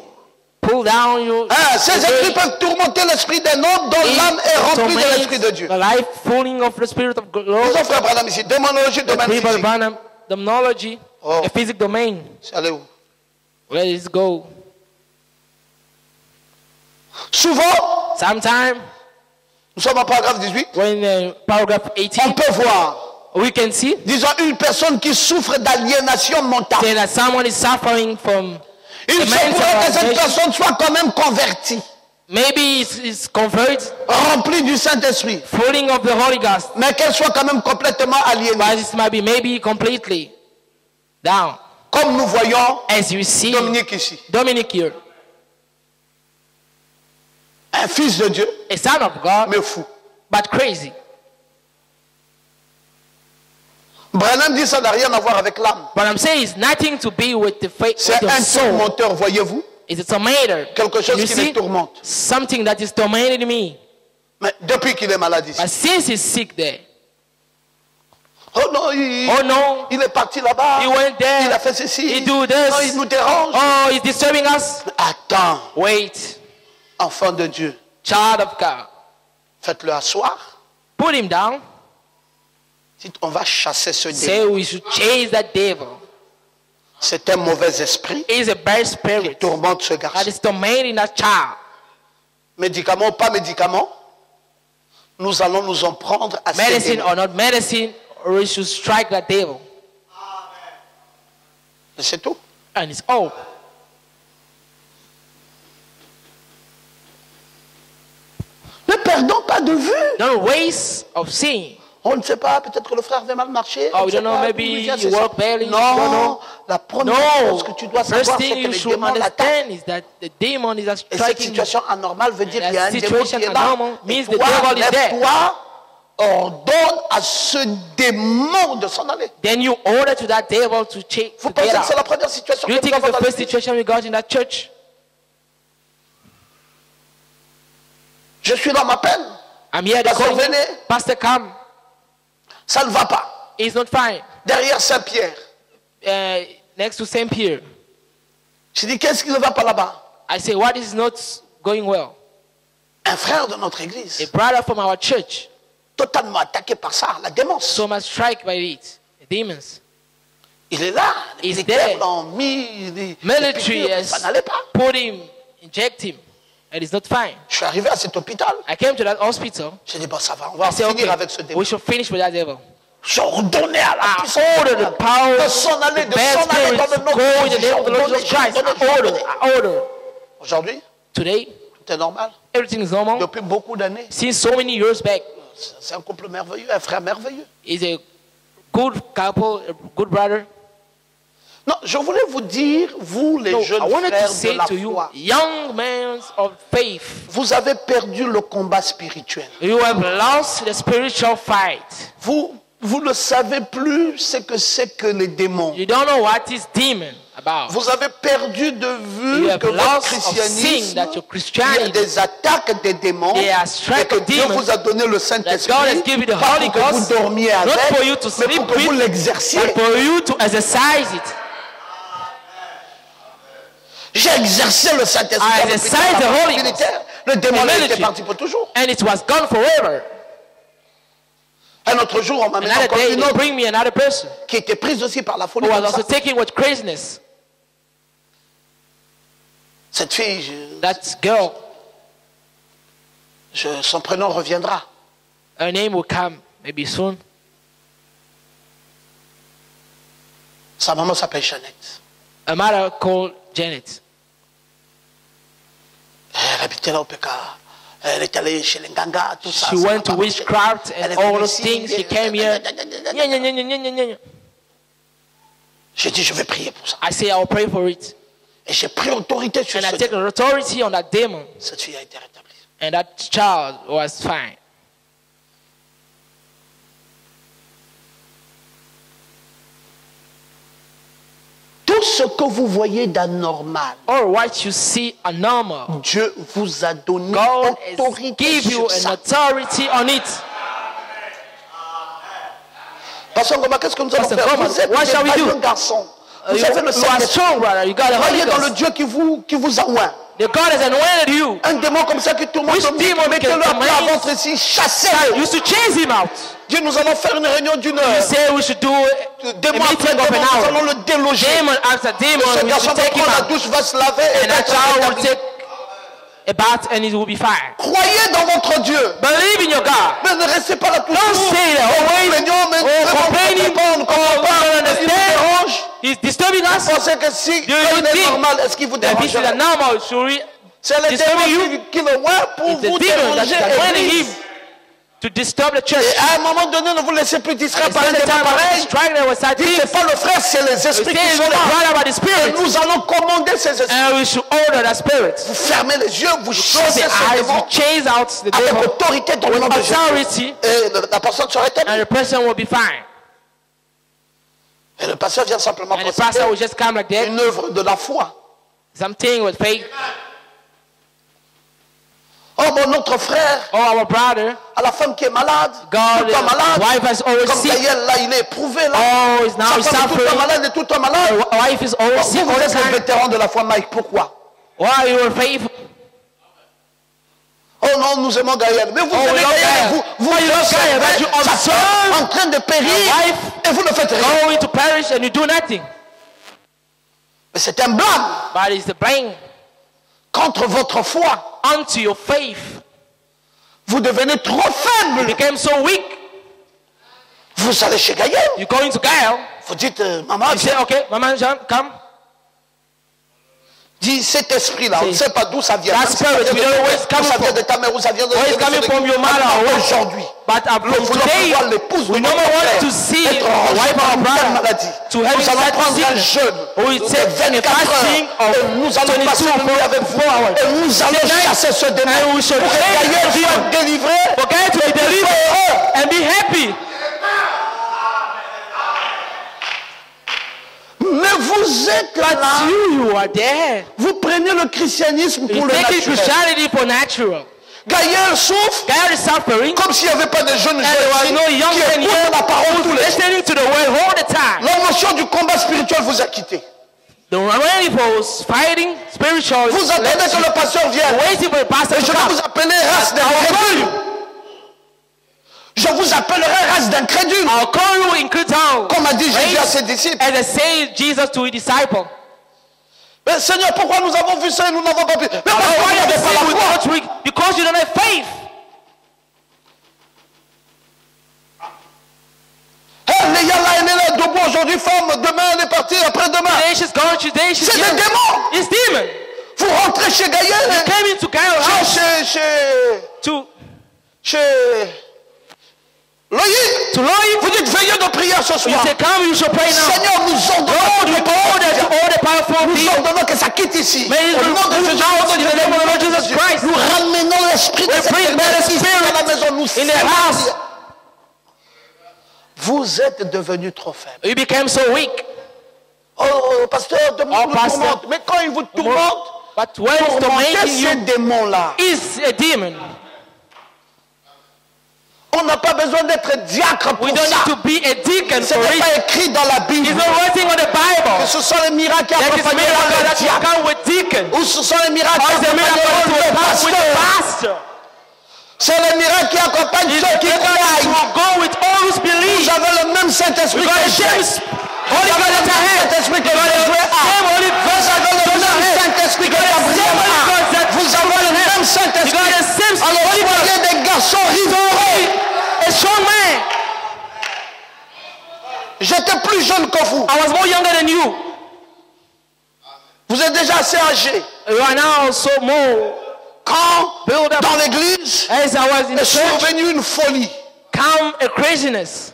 pull down you. Hein, ces esprits peuvent tourmenter l'esprit d'un homme dont l'âme est remplie de l'esprit de Dieu. The life fulling of the Spirit of God. Nous frère Branham ici, démonologie, The domaine people physique. Branham, demonology, Oh. the physic domain. C'est allé où? Let us go. Souvent, Sometimes, nous sommes en paragraphe 18, when paragraph on 18, peut voir, we can see disons, une personne qui souffre d'aliénation mentale. that someone is suffering from Il a se pourrait que cette mental personne soit quand même convertie, maybe it's converted, remplie du Saint-Esprit, falling of the Holy Ghost, mais qu'elle soit quand même complètement aliénée. but it might be maybe completely down. Comme nous voyons As you see, Dominique ici, Dominic here, un fils de Dieu, a son of God, mais fou. but crazy. Branham dit ça n'a rien à voir avec l'âme. But I'm saying it's nothing to be with the faith C'est of the un soul. tourmenteur, voyez-vous. It's a tormentor. Quelque chose You qui les see, tourmente. something that is tormenting me. Mais depuis qu'il est malade ici. But since he's sick there, Oh non, il est parti là-bas. he went there. Il a fait ceci. He do this. Non, il nous dérange. Oh, he's disturbing us. Attends, Wait, enfant de Dieu, child of God, faites-le asseoir. put him down. Dites, on va chasser ce Say démon. we should chase that devil. C'est un mauvais esprit He's a bad qui spirit tourmente ce that garçon. is tormenting that child. Médicament ou pas médicament, nous allons nous en prendre à ces Medicine démons. or not medicine, or we should strike that devil. Et c'est tout. And it's all. Ne perdons pas de vue. Don't waste of seeing. On ne sait pas, peut-être que le frère avait mal marché. Oh, on ne we sait don't know, pas, maybe d'où il vient, you c'est ça. work barely, you don't Non, know. la première No. chose que tu dois First savoir, c'est thing que you les should démons l'attaquent. understand is that the demon is Et cette striking. situation anormale veut dire And qu'il y a un that démon qui situation est là. abnormal Et means the toi, devil is there. lève-toi, ordonne à ce démon de s'en aller. Then you order to that devil to check Vous to pensez get que c'est la out. première situation Do you que nous think it's avons the dans first l'église? situation we got in that church? Je suis dans ma peine. I'm here to Pastor, call you. venez. Pastor, come. Ça ne va pas. It's not fine. Derrière Saint-Pierre. Next to St. Pierre. Je dis, qu'est-ce qui ne va pas là-bas? I say, what is not going well? Un frère de notre A église, brother from our church, totalement attaqué par ça, la démence. so much struck by it. The demons. Il est là. Les He's militaires there. l'ont mis. les Military piqûres, has ça n'allait pas. put him, inject him, and it's not fine. Je suis arrivé à cet hôpital. I came to that hospital. J'ai dit, bon, ça va, on va I said, finir okay, avec ce démon. we should finish with that devil. J'ai ordonné à la I puissance order the power, de s'en aller, the de bad s'en aller dans spirits, le nom go de in the Jésus. name of the Lord Jesus Christ. I order. Aujourd'hui, Today, tout est normal. everything is normal. Depuis beaucoup d'années, Since so many years back, c'est un couple merveilleux, un frère merveilleux. he's a good couple, a good brother. Non, je voulais vous dire, vous les No, jeunes I wanted to frères say de la to you, foi, young men of faith, vous avez perdu le combat spirituel. you have lost the spiritual fight. Vous ne savez plus ce que c'est que les démons. You don't know what is demon about. Vous avez perdu de You vue have que votre lost of seeing christianisme, that your il y a Christianity, des attaques des démons, They are et strike que of Dieu demons, vous a donné le that Saint-Esprit, God has given you the pas Holy pour que vous Ghost, dormiez not avec, for you to mais sleep pour que vous with, l'exerciez. but for you to exercise it. J'ai exercé le Saint-Esprit I dans le exercise militaire, the dans le Holy Ghost. militaire. Le démon The était military. parti pour toujours. And it was gone forever. Un autre jour, on m'a mis Another encore day, une they autre bring me another person qui était prise aussi par la folie. who was comme ça. also taken with craziness. Cette fille, That girl, son prénom reviendra. her name will come maybe soon. Sa maman s'appelle Jeannette. A mother called Janet. Elle habitait là au PK. Elle est allée chez les Nganga, tout ça. She ça went n'a to pas marché. witchcraft Elle and est all venue those ici, things. She came here. Nya, nya, nya, nya, nya, nya, nya. J'ai dit, je vais prier pour ça. I say I'll pray for it. Et j'ai pris autorité sur And I ce take démon. authority on that demon. Cette fille a été rétablie. And that child was fine. Tout ce que vous voyez d'anormal, Or what you see anormal, Dieu vous a donné God autorité give you sur an ça. authority on it. Pasteur Ngoma, qu'est-ce que nous allons Pastor faire? Ngoma, Vous êtes what shall des we do? valiants garçons. Vous You avez le are Saint-Esprit. strong, brother. You got a Holy Croyez dans le Ghost. Dieu qui vous a oint. The God has anointed you. Un démon comme ça qui tourmente Which au milieu, demon mettez-le can à plat command? ventre ici, You chassez-le. used to chase him out. Dieu, nous allons faire une réunion d'une heure. You say we should do a Démon après meeting of démon, an nous hour. allons le déloger. Demon after demon, Ce we garçon should va take him prendre la out. douche, va se laver et And va that être child will rétabli. take about and it will be fine. Croyez dans votre Dieu. Believe in your God. Mais ne restez pas là toujours. Don't stay there always complaining or understand. He's disturbing us. Vous pensez que si Do you il est think normal, est-ce qu'il vous that this is dérange? a normal? Should we C'est le disturbing you? démon qui le voit pour It's the vous demon that déranger. is anointing Église. him to disturb the church. Et à un moment donné, ne vous laissez plus distraire And par at des the time of pareils. strike there was that Dites, things. c'est pas le frère, c'est les We esprits say qui it's sont not là. right about the Et spirit. nous allons commander ces esprits. And we should order that spirit. Vous fermez les yeux, vous Close chassez the ce eyes, démon we chase out the avec devil autorité dans le nom with de Jésus. authority, Et la personne sera and établie. the person will be fine. Et le pasteur vient simplement And the pastor will procéder just come like that. une œuvre de la foi. Something with faith. Oh, mon autre frère, Oh, our brother, à la femme qui est malade, tout God, le temps malade, wife has always comme sick. Gaël, là, il est éprouvé, là. Oh, is now Sa femme est tout le temps suffering. malade, il est tout le temps malade. The wife is always sick Vous, all vous the êtes un time. vétéran de la foi, Mike, pourquoi? Why you are faithful? Oh non, nous aimons Gaël. Mais vous Oh, aimez we love Gaël, Gaël. vous Why you love Gaël? But you sa observe femme en train de périr your wife et vous ne faites rien. going to perish and you do nothing. Mais c'est un blâme But it's the blame contre votre foi. unto your faith. Vous devenez trop You faible. became so weak. Vous allez chez Gaël. You're going to Gael. Vous dites, maman, You say, okay, Mama John, come. dis cet esprit-là, on ne C'est- sait pas d'où ça vient. That Même si ça spirit, vient we de don't know ta where mère, it's coming où ça vient from. de ta mère, où ça vient de Where it's coming from your mother or what? Aujourd'hui, But nous from voulons today, voir l'épouse de we no notre more want frère to see être the rangée wife par of our une telle brother maladie. to have Nous allons that prendre un sickness. jeûne We de take a 24 fasting heures of et nous allons 22 passer une nuit avec vous 4 hours. et nous allons Tonight, chasser ce démon and we shall pour que pray Gaël the soit demon. délivré For God to be et delivered heureux. and be happy. Mais vous êtes là, You are there. vous prenez le christianisme You pour le take naturel. Christianity for natural. Gaël souffre God is suffering. comme s'il n'y avait pas de jeunes And there was jeunes no young qui man écoutent here la parole tous who's les jours. listening to the word all the time. L'émotion du combat spirituel vous a quitté. The remaining folks fighting spiritual. Vous attendez que le pasteur vienne. Waiting for the pastor Et to je vais come. vous appeler race d'incrédules. Je vous appellerai race d'incrédules. I'll call you in town. Comme a dit Jésus à ses disciples. As I say Jesus to his disciple. Mais Seigneur, pourquoi nous avons vu ça et nous n'avons pas pu? Mais pourquoi Why vous are n'avez you pas saying we la foi? not weak? Because you don't have faith. Les gars là, elle est là, debout aujourd'hui, femme, demain elle est partie, après-demain. Today she's gone, today she's C'est des here. démons. It's demon. Vous rentrez chez Gaël, You came into Gael's house to chez Loïc. Loïc. Vous dites veillez de prière ce You soir. say, come, you shall pray now. Seigneur, nous ordonnons Lord, we order to all the powerful nous people. ordonnons que ça quitte ici. May it Au nom de move Jésus, out au nom in de the name of the Lord Jesus Jésus, Christ. nous ramenons l'esprit de We cette bring back the ici spirit à la maison. Nous in the house. Vous êtes devenus trop faibles. You became so weak. Oh, pasteur, de nous pasteur. tourmente. Mais quand il vous tourmente, But when it's tourmentez tormenting ces you, démons-là. is a demon. On n'a pas besoin d'être diacre pour We don't ça. need to be a deacon Ce for n'est it. pas écrit dans la Bible. It's not writing on the Que Bible. ce sont les miracles qui That is accompagnent miracle le that will diacre. come with deacon. Ou ce sont les miracles Or qui it's the accompagnent miracle that le will come with the pasteur. pastor. C'est les miracles qui accompagnent It's ceux the qui miracle that croient. will go with all who's Vous believe. avez le même Saint-Esprit We que got the j'ai. same Vous Holy avez God le that I même have. Saint-Esprit que We got the Josué a. same Holy Vous avez le même Saint-Esprit que Gabriel a. Vous avez le même You Saint-Esprit. got the same Alors Holy God. soyez des garçons rigoureux. A strong man. J'étais plus jeune que vous. I was more younger than you. Vous êtes déjà assez âgé. You are now so more. Quand, Build up. dans l'église, As I was in est the church, survenue une folie. come a craziness.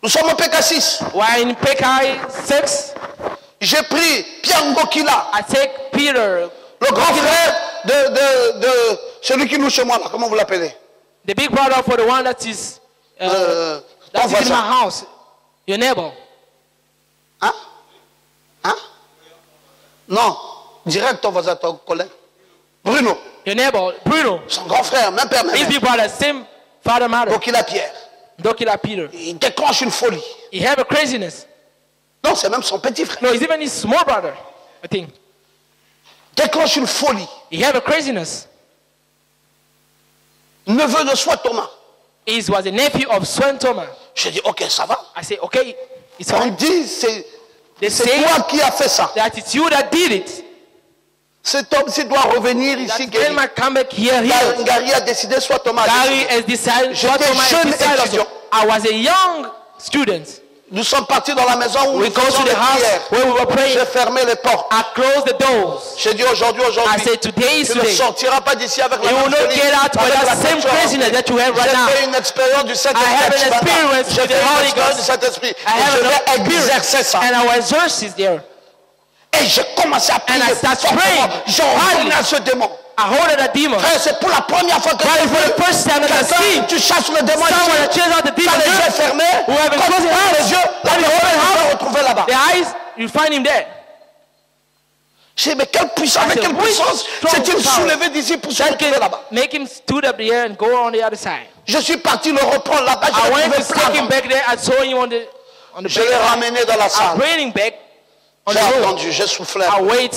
Nous sommes au PK6. While in Pekai 6, J'ai pris Pierre Ngokila, I take Peter, le grand frère de celui qui loue chez moi là. Comment vous l'appelez? the big brother for the one that is Ton that's in my voisin. house, your neighbor. Hein? Hein? Non. Direct ton voisin, ton collègue. Bruno. Your neighbor, Bruno. Son grand frère, même père, même His mère. big brother, same father, mother. Ngokila Pierre. Dokila Peter. Il déclenche une folie. He have a craziness. Non, c'est même son petit frère. No, it's even his small brother, I think. Déclenche une folie. He have a craziness. Neveu de soi Thomas. He was a nephew of Swen Thomas. J'ai dit, ok, ça va. I say, okay, it's On fine. dit, c'est They c'est say toi qui as fait ça. that it's you that did it. Cet homme-ci doit revenir ici. That man might come back here. Gary a décidé, soit Thomas a Gary décidé. has decided. J'étais jeune étudiant. I was a young student. Nous sommes partis dans la maison où We nous go faisions to les the house prières. where we were praying. J'ai fermé les portes. I closed the doors. J'ai dit aujourd'hui, I said today is tu ne today. sortiras pas d'ici avec la You will même not folie, get out with avec la that same culture. craziness that you have right now. J'ai fait une expérience du I have Saint-Esprit. an experience J'ai with fait the une Holy expérience du Ghost. Saint-Esprit. I have Je an vais experience. exercer ça. And our exercise there. Et j'ai commencé à prier. And I start fortement. praying. J'ai ordonné à ce démon. I hold a demon. Frère, c'est pour la première fois que But for the first time that I see tu chasses le démon. someone that chases out the demon, T'as les yeux fermés. who have been Quand tu closing ouvres les eyes, yeux, la when you personne open va up, retrouver là-bas. the eyes, you find him there. J'ai dit, mais quelle puissance, avec I said, quelle which puissance strong s'est-il power soulevé d'ici pour se that retrouver can là-bas? make him stood up there and go on the other side. Je suis parti le reprendre là-bas. I Je went l'ai to trouvé take him plat. back there. I saw him on the Je l'ai ramené dans la I'm salle. bringing back on J'ai the road. attendu, j'ai soufflé. I wait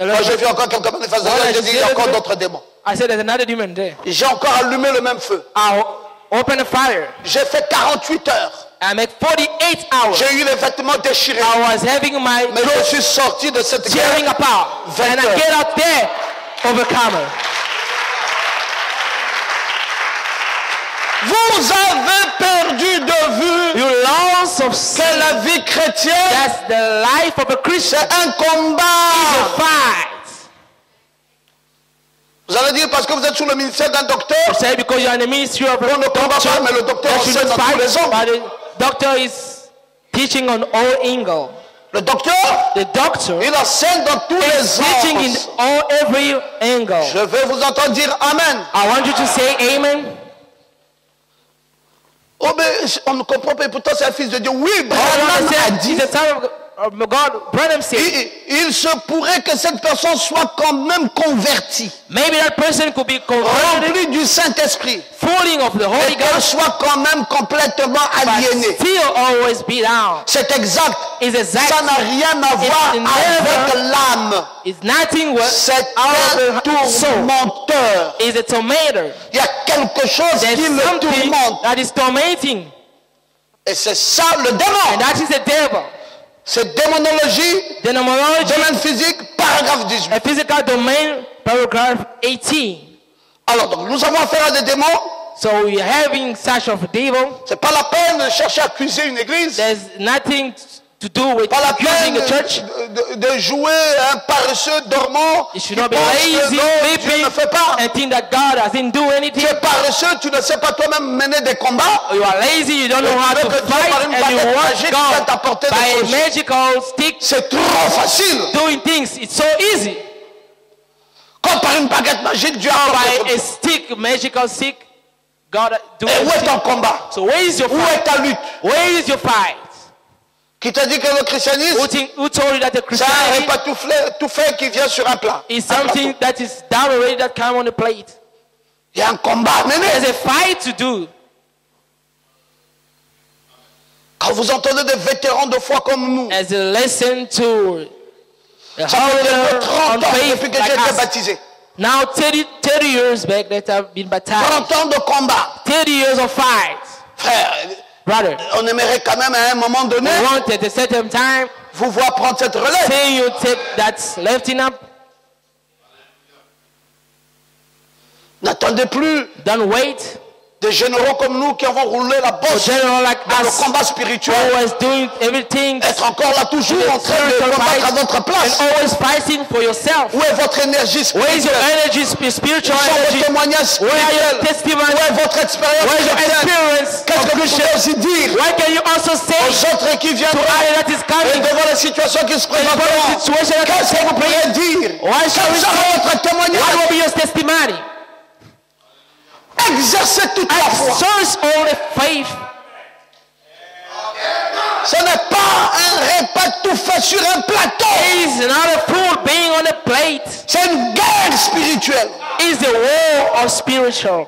a Quand little j'ai bit. vu encore quelqu'un manifester, Voilà, j'ai dit, il y a encore d'autres démons. I said, there's another demon there. Et j'ai encore allumé le même feu. I open the fire. J'ai fait 48 heures. I make 48 hours. J'ai eu les vêtements déchirés. I was having my Mais je clothes suis sorti de cette tearing guerre. apart. 20 And I heures. get out there, overcomer. Vous avez perdu de vue You lost of sin. que la vie chrétienne, That's the life of a Christian. c'est un It's a combat. fight. Vous allez dire parce que vous êtes sous le ministère d'un docteur, You say because you're in the ministry of a on ne combat doctor, pas, mais le docteur that you enseigne don't dans tous les fight, angles. but the doctor is teaching on all angles. Le docteur, The doctor il enseigne dans tous is les teaching in angles. every angle. Je vais vous entendre dire Amen. I want you to say amen. Oh, mais on ne comprend pas, et pourtant c'est un fils de Dieu. Oui, All Branham a dit. He's the son of God. Branham said, Il se pourrait que cette personne soit quand même convertie, maybe that person could be converted, remplie du Saint-Esprit, falling of the Holy et qu'elle Ghost, soit quand même complètement but aliénée. still always be down. C'est exact. Is exact. Ça n'a rien à voir It's avec never- l'âme. It's nothing what C'est our un soul tourmenteur. is a tormentor. Il y a quelque chose There's qui le something tourmente. that is tormenting, Et c'est ça le and démon. that is the devil. C'est démonologie, Demonology, domaine physique, paragraphe 18. a physical domain, paragraph 18. Alors donc, nous avons affaire à des démons. So we're having such of a devil. C'est pas la peine de chercher à accuser une église. There's nothing to do with Pas la accusing peine a church. de jouer un paresseux dormant. You should qui not be pense que lazy, non, Dieu sleeping, ne fait pas. and think that God doesn't do Tu anything. es paresseux, tu ne sais pas toi-même mener des combats. You are lazy, you don't know how Tu to veux que Dieu, par fight, une and you baguette want magique, vienne t'apporter God des by a solutions. magical stick C'est trop facile. doing things. It's so easy. Comme par une baguette magique, Dieu apporte des By a solutions. stick, magical stick, God do Et où est everything. ton combat? So where is your Où fight? est ta lutte? Where is your fight? Qui t'a dit que le christianisme, Who told you that the c'est un Christianity repas tout fait qui vient sur un plat? is something that is down already that come on the plate? Il y a un combat à mener. There's a fight to do. Quand vous entendez des vétérans de foi comme nous, As a lesson to a ça fait bientôt holder 30 on ans faith depuis que j'ai like été us. baptisé. Now 30 years back that I've been baptized. 30 ans de combat. 30 years of fight. Frère, Brother, on aimerait quand même à un moment donné we want at a certain time, vous voir prendre cette relève. say you take that lifting up, N'attendez plus don't wait. des généraux comme nous qui avons roulé la A bosse general like dans le us, combat spirituel. always doing everything Être encore là toujours en train de spiritual combattre à fight votre and place. always fighting for yourself. Où est votre énergie Where is your spirituelle? energy, spiritual Où sont vos energy? témoignages Where are your spirituels? testimony? Où est votre expérience Where is your chrétienne? experience Qu'est-ce of que vous Christian? pouvez aussi dire What can you also say aux autres qui viennent to others that is et coming? devant les situations qui se présentent? Devant les situations that Qu'est-ce que vous pourriez dire? Why shall Quel we sera say? votre témoignage? What will be your testimony? Exercez toute la foi. Exercise all the faith. Ce n'est pas un repas tout fait sur un plateau. It is not a food being on a plate. C'est une guerre spirituelle. It's the war of spiritual.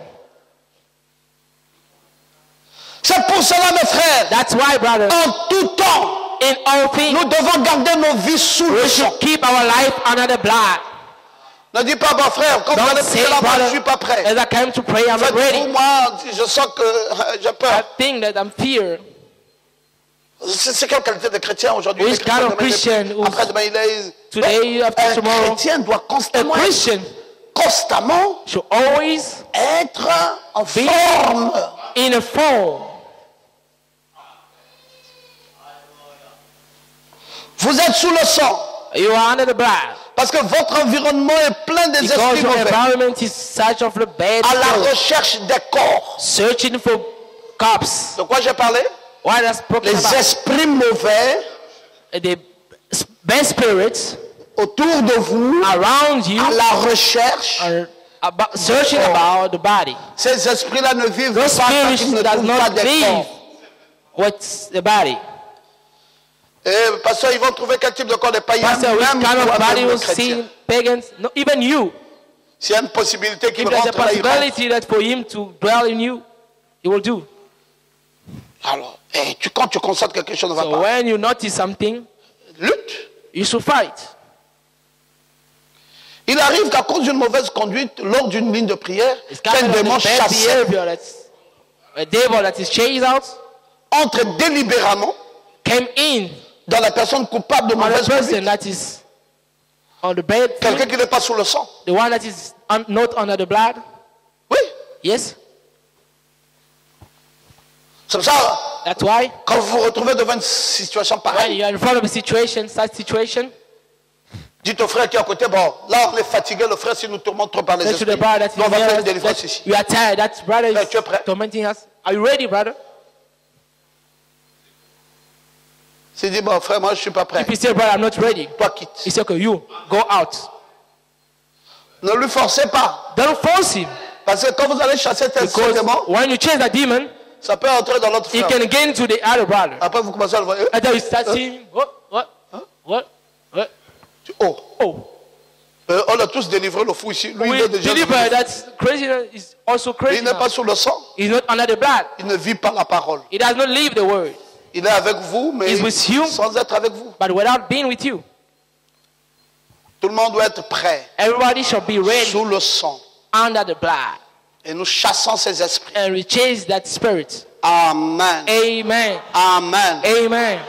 C'est pour cela, mes frères, That's why, brother, en tout temps, in all things, nous devons garder nos vies sous le we sang. should keep our life under the blood. Ne dis pas, mon frère, quand vous Don't allez say, prier là-bas, je ne brother, suis pas prêt. as I came to pray, I'm not Faites-vous, ready. moi, je sens que j'ai I peur. think that I'm fear. C'est quelle qualité de chrétien aujourd'hui? Which kind of Christian who's- Après-demain, il est... Today, after Un tomorrow, chrétien doit a constamment should always être en forme. in a form. Vous êtes sous le sang. You are under the blood. Parce que votre environnement est plein des Because esprits your mauvais. environment is such of the bad À la souls, recherche des corps. searching for cops. De quoi j'ai parlé? What has spoken Les about? esprits mauvais The bad spirits autour de vous, around you à la recherche. are about, searching about the body. Ces esprits-là ne vivent Those pas quand ils spirits ne does trouvent pas not des live corps. what's the body. Et pasteur, ils vont trouver quel type de corps des païens, Pastor, which même kind of toi-même body le will chrétien. see pagans? No, even you. S'il y a une possibilité qu'il If there's a rentre là, il rentre. possibility that for him to dwell in you, he will do. Alors, quand tu constates que quelque chose ne va So pas, when you notice something, lutte. you should fight. Il arrive qu'à cause d'une mauvaise conduite, lors d'une ligne de prière, It's qu'un kind of démon the bad chassé behavior that's a devil that is chased out entre délibérément came in dans la personne coupable de on a mauvaise person conduite. that is on the bed, Quelqu'un qui n'est pas sous le sang. the one that is not under the blood. Oui. Yes, C'est pour ça, that's why quand vous vous retrouvez devant une situation when pareille, you are in front of a situation, such situation, dites au frère qui est à côté, bon, là on est fatigué, le frère s'il nous tourmente trop par les say to esprits, the brother that nous, on va is faire near une us délivrance that ici. you are tired. That brother Frère, tu es prêt? is tormenting us. Are you ready, brother? S'il dit, bon frère, moi je suis pas prêt, If he say, brother, I'm not ready, toi quitte. he say, okay, you go out. Ne lui forcez pas, Don't force him, parce que quand vous allez chasser ce because démon, when you chase that demon, ça peut entrer dans l'autre he frère. can get into the other brother. Après vous commencez à le voir, Until you start seeing what? oh, Oh, on a tous délivré le fou ici, lui il we est déjà deliver délivré. that crazy is also crazy. Il n'est pas Now. sous le sang, He's not under the blood. il ne vit pas la parole. He does not live the word, Il est avec vous, mais He's with you. sans être avec vous. but without being with you. Tout le monde doit être prêt, Everybody shall be ready sous le sang. under the blood, Et nous chassons ces esprits. and we chase that spirit. Amen. Amen. Amen. Amen.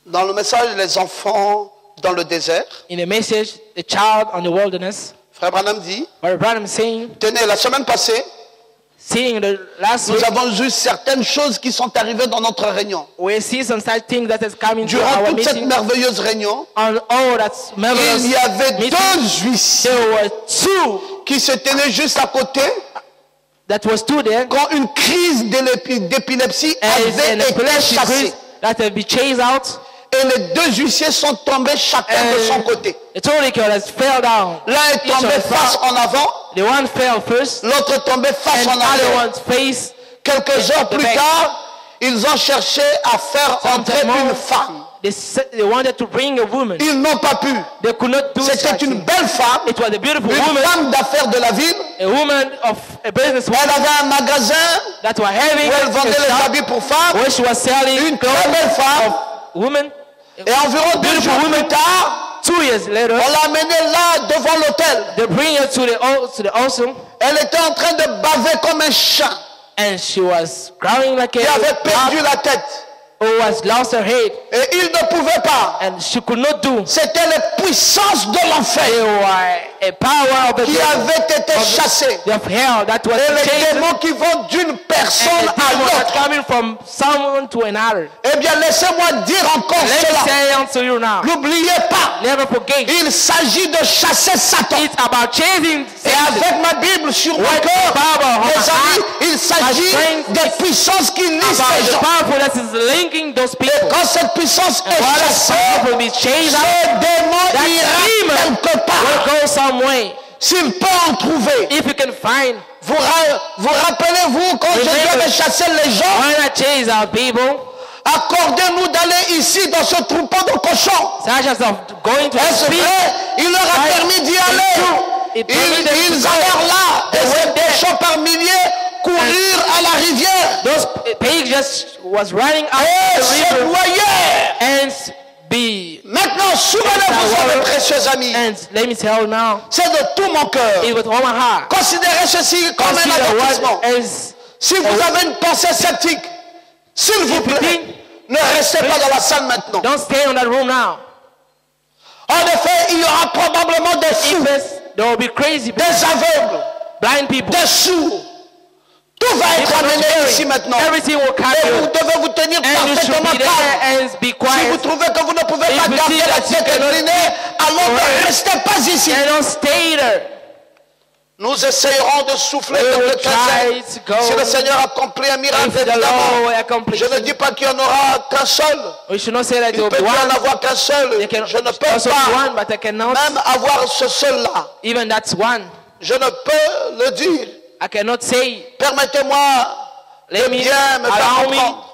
Dans le message, les enfants dans le désert, In the message, the child on the wilderness, Frère Branham dit, Brother Branham saying, tenez, la semaine passée, seeing the last nous week, avons vu certaines choses qui sont arrivées dans notre réunion. we see some side things that has come into Durant our toute cette meeting. merveilleuse réunion, On all that's marvelous il y avait meeting, deux huissiers there were two qui se tenaient juste à côté that was two there, quand une crise d'épilepsie and avait an été epilepsy chassée. priest that had been chased out, Et les deux huissiers sont tombés chacun de son côté. the two killers fell down. L'un est Each on tombé the face front. en avant, The one fell first, l'autre est tombé face and en the other arrière. one's face. Quelques heures the plus back. tard, ils ont cherché à faire entrer Sometime une more, femme. they wanted to bring a woman. Ils n'ont pas pu. They could not do C'était such une thing. belle femme, It was a beautiful une woman, femme d'affaires de la ville. a woman of a businesswoman Elle avait un magasin that were having où elle a vendait les shop habits pour femmes. where she was selling Une très clothes belle femme. of women. Et environ 2 Beautiful jours woman. plus tard, 2 years later, on l'a amenée là devant l'hôtel. they bring her to the altar, Elle était en train de baver comme un chat and she was crying like qui avait perdu a la tête. who was lost her head, Et il ne pouvait pas. and she could not do. C'était les puissances de They l'enfer were a power of the qui devil, avaient été chassées. of hell that was Et les chasing, démons qui vont d'une and personne the à demon l'autre. that's coming from someone to another. Eh bien, laissez-moi dire encore Let me cela. say unto you now, N'oubliez pas, never forget. il s'agit de chasser Satan. It's about chasing Et Satan. avec ma Bible sur mon With cœur, the Bible on mes my amis, heart, il s'agit strength des puissances qui lissent About les the gens. powerful that is linking those people. Quand cette puissance est While that chassée, power will be chased out, ce démon that ira demon quelque part. will go some way. S'il peut en trouver. If you can find, Vous rappelez-vous quand Jésus Remember. avait chassé les gens, why not chase our people? accordez-nous d'aller ici dans ce troupeau de cochons. Such as of going to Est-ce speak. vrai? Il leur a Right. permis d'y aller. It permitted them Ils to go. allèrent là, et They ces went there. cochons par milliers courir à la rivière Those pigs just was running out et of se the river noyèrent. and be. Maintenant, souvenez-vous, mes précieux amis, And let me tell you now, c'est de tout mon cœur. it was all my heart. Considérez ceci comme un Consider avertissement. what as Si vous avez une pensée sceptique, S'il vous plaît, ne restez pas dans la salle maintenant. Don't stay in that room now. En effet, il y aura probablement des fous, There will be crazy people, des aveugles, blind people. des sourds. Tout va être amené ici maintenant. Everything will come Et vous here. devez vous tenir And you should parfaitement be there calme. and be Si vous quiet. trouvez que vous ne pouvez If pas you garder see la that you tête cannot- inclinée, alors ne restez pas ici. And don't stay there. Nous essayerons de souffler We comme will le try cancer. to go. Si le Seigneur accomplit un miracle, If the Lord évidemment, accomplishes je ne dis pas qu'il n'y en aura qu'un seul. We should not say that Il there will peut be y en one. avoir qu'un seul. There can Je ne peux also be pas one, but I cannot. même avoir ce seul-là. Even that's one. Je ne peux le dire. I cannot say. Permettez-moi Let de me bien me faire allow me comprendre.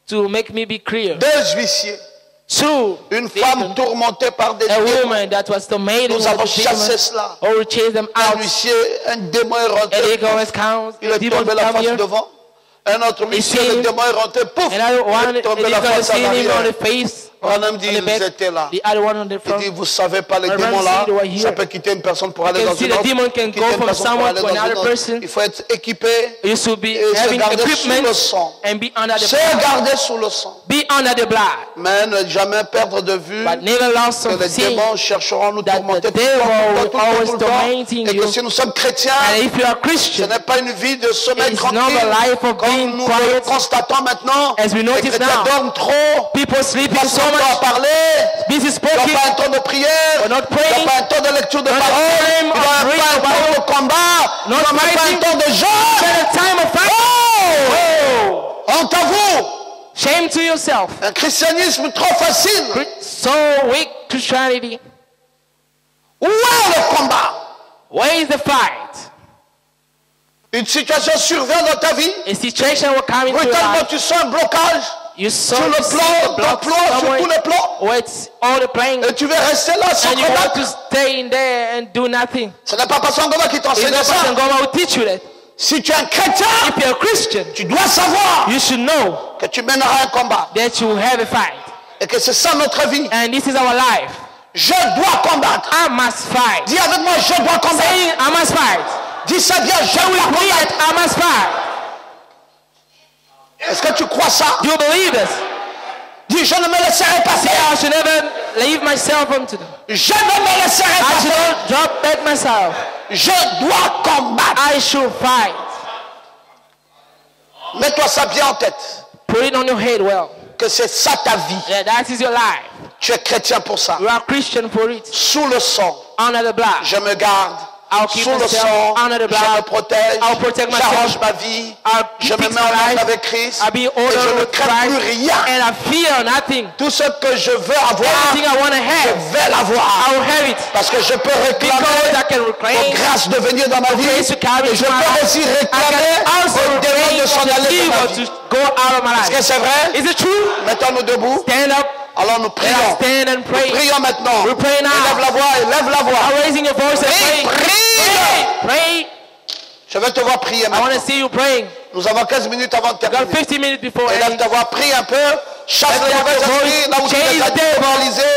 to make me be clear. 2 huissiers, Two, une femme tourmentée par des a démons. woman that was tormented Nous with avons a chassé demon, cela. or we chase them Un out. huissier, un démon est And rentré. they go as counts. Il The est demon tombé la come face here. devant. Un autre huissier, see le him. démon est rentré. Pouf! And I one, Il and est tombé he's la gonna face en see him on arrière. the face, Branham on dit, the ils back. étaient là. The other one on the Il front. dit, vous savez pas, les Branham démons là, said they were here. ça peut quitter une personne pour aller You dans can see une the autre. demon can Quitter go une from personne pour someone aller to dans une another autre. person. Il faut être équipé You should be et se having garder sous le equipment sang. and be under the Se blood. garder sous le sang. Be under the blood. Mais ne jamais perdre de vue But never lost que of les sin. démons chercheront à nous that tourmenter the devil will always tout le temps. tormenting Et que you. si nous sommes chrétiens, And if you are ce Christian, n'est pas une vie de sommeil It's not tranquille, a life of comme being nous quiet. le constatons maintenant. As we Les notice chrétiens now, dorment trop, people sleeping passent so leur temps à much, parler, busy ils n'ont spoken, pas un temps de prière, We're not ils praying, n'ont pas un temps de lecture de not a parole, time ils of n'ont pas reading un the temps de combat, ils Not n'ont même pas un fighting. temps de jeûne. spend a time of fight. Oh! Honte à vous, Shame to yourself. un christianisme trop facile. So weak Christianity. Où est le combat? Where is the fight? Une situation survient dans ta vie, A situation will come into your brutalement life. tu sens un blocage You saw sur le you see plan the block d'emploi, sur somewhere tous les plans, where it's all the playing, et tu veux rester là sans and you want combattre. to stay in there and do nothing. Ce n'est pas Pasteur Ngoma qui It's t'enseigne not ça. Pastor Ngoma will teach you that. Si tu es un chrétien, If you're a Christian, tu dois savoir you should know que tu mèneras un combat that you will have a fight. et que c'est ça notre vie. And this is our life. Je dois combattre. I must fight. Dis avec moi, je dois combattre. Saying I must fight. Dis ça bien, je dois Me combattre. I must fight. Est-ce que tu crois ça? Do you believe this? Dis, je ne me laisserai pas Say faire. I should never leave myself unto them. Je ne me laisserai I pas should faire. not drop back myself. Je dois combattre. I should fight. Mets-toi ça bien en tête. Put it on your head well. Que c'est ça ta vie. Yeah, that is your life. Tu es chrétien pour ça. You are Christian for it. Sous le sang, Under the blood. je me garde. I'll keep Sous le myself sang, under the je blood. me protège. I'll protect myself. J'arrange ma vie. I'll Je me fix mets en my ordre life. avec Christ. I'll be Et je ordered ne with crains plus Christ. rien. And I fear nothing. Tout ce que je veux avoir, Everything I want to je have, vais l'avoir. I will have it. Parce que je peux réclamer Because I can aux reclaim grâces de venir dans ma vie. grace to carry Et je into my peux life. aussi I réclamer can also aux démons reclaim de s'en from the aller de ma evil vie. to go out of my Est-ce que life. c'est vrai? Is it true? Mettons-nous debout. Stand up. Alors nous Let us prions. stand and pray. Prions maintenant. We pray now. Élève la voix, élève la voix. Are raising your voice and Prie, pray. prie. Pray. Je vais te voir prier I want to maintenant. see you praying. Nous avons 15 minutes avant de You got terminer. 15 minutes before Élève ending. ta voix, prie un peu. Chasse Let les the mauvais voice esprits. Là où tu chase as the démoralisé.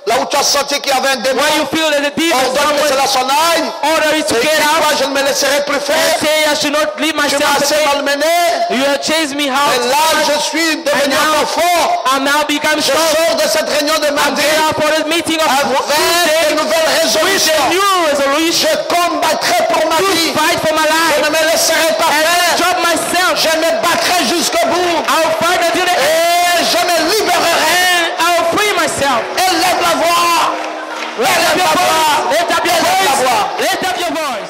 Là où tu as senti qu'il y avait un démon. When you feel that the demon Ordonne que somewhere, cela s'en aille. order it to Et get dis-toi, out. je ne me laisserai plus And faire. say I should not leave Tu m'as myself assez again. malmené. You have chased me Et out. là, je suis devenu now- encore fort. I'm now become Je strong. sors de cette réunion de I'm mardi getting out for this meeting of avec de Tuesday nouvelles with a résolutions. new resolution Je combattrai pour ma to vie. fight for my Je life. ne me laisserai pas And faire. drop myself. Je me battrai jusqu'au bout. I'll fight until the end. Et je me libérerai. And I'll free myself. Élève la voix. Lift up Élève your la voix. voice. Lift up your Élève la voice. voix. Lift up your voice.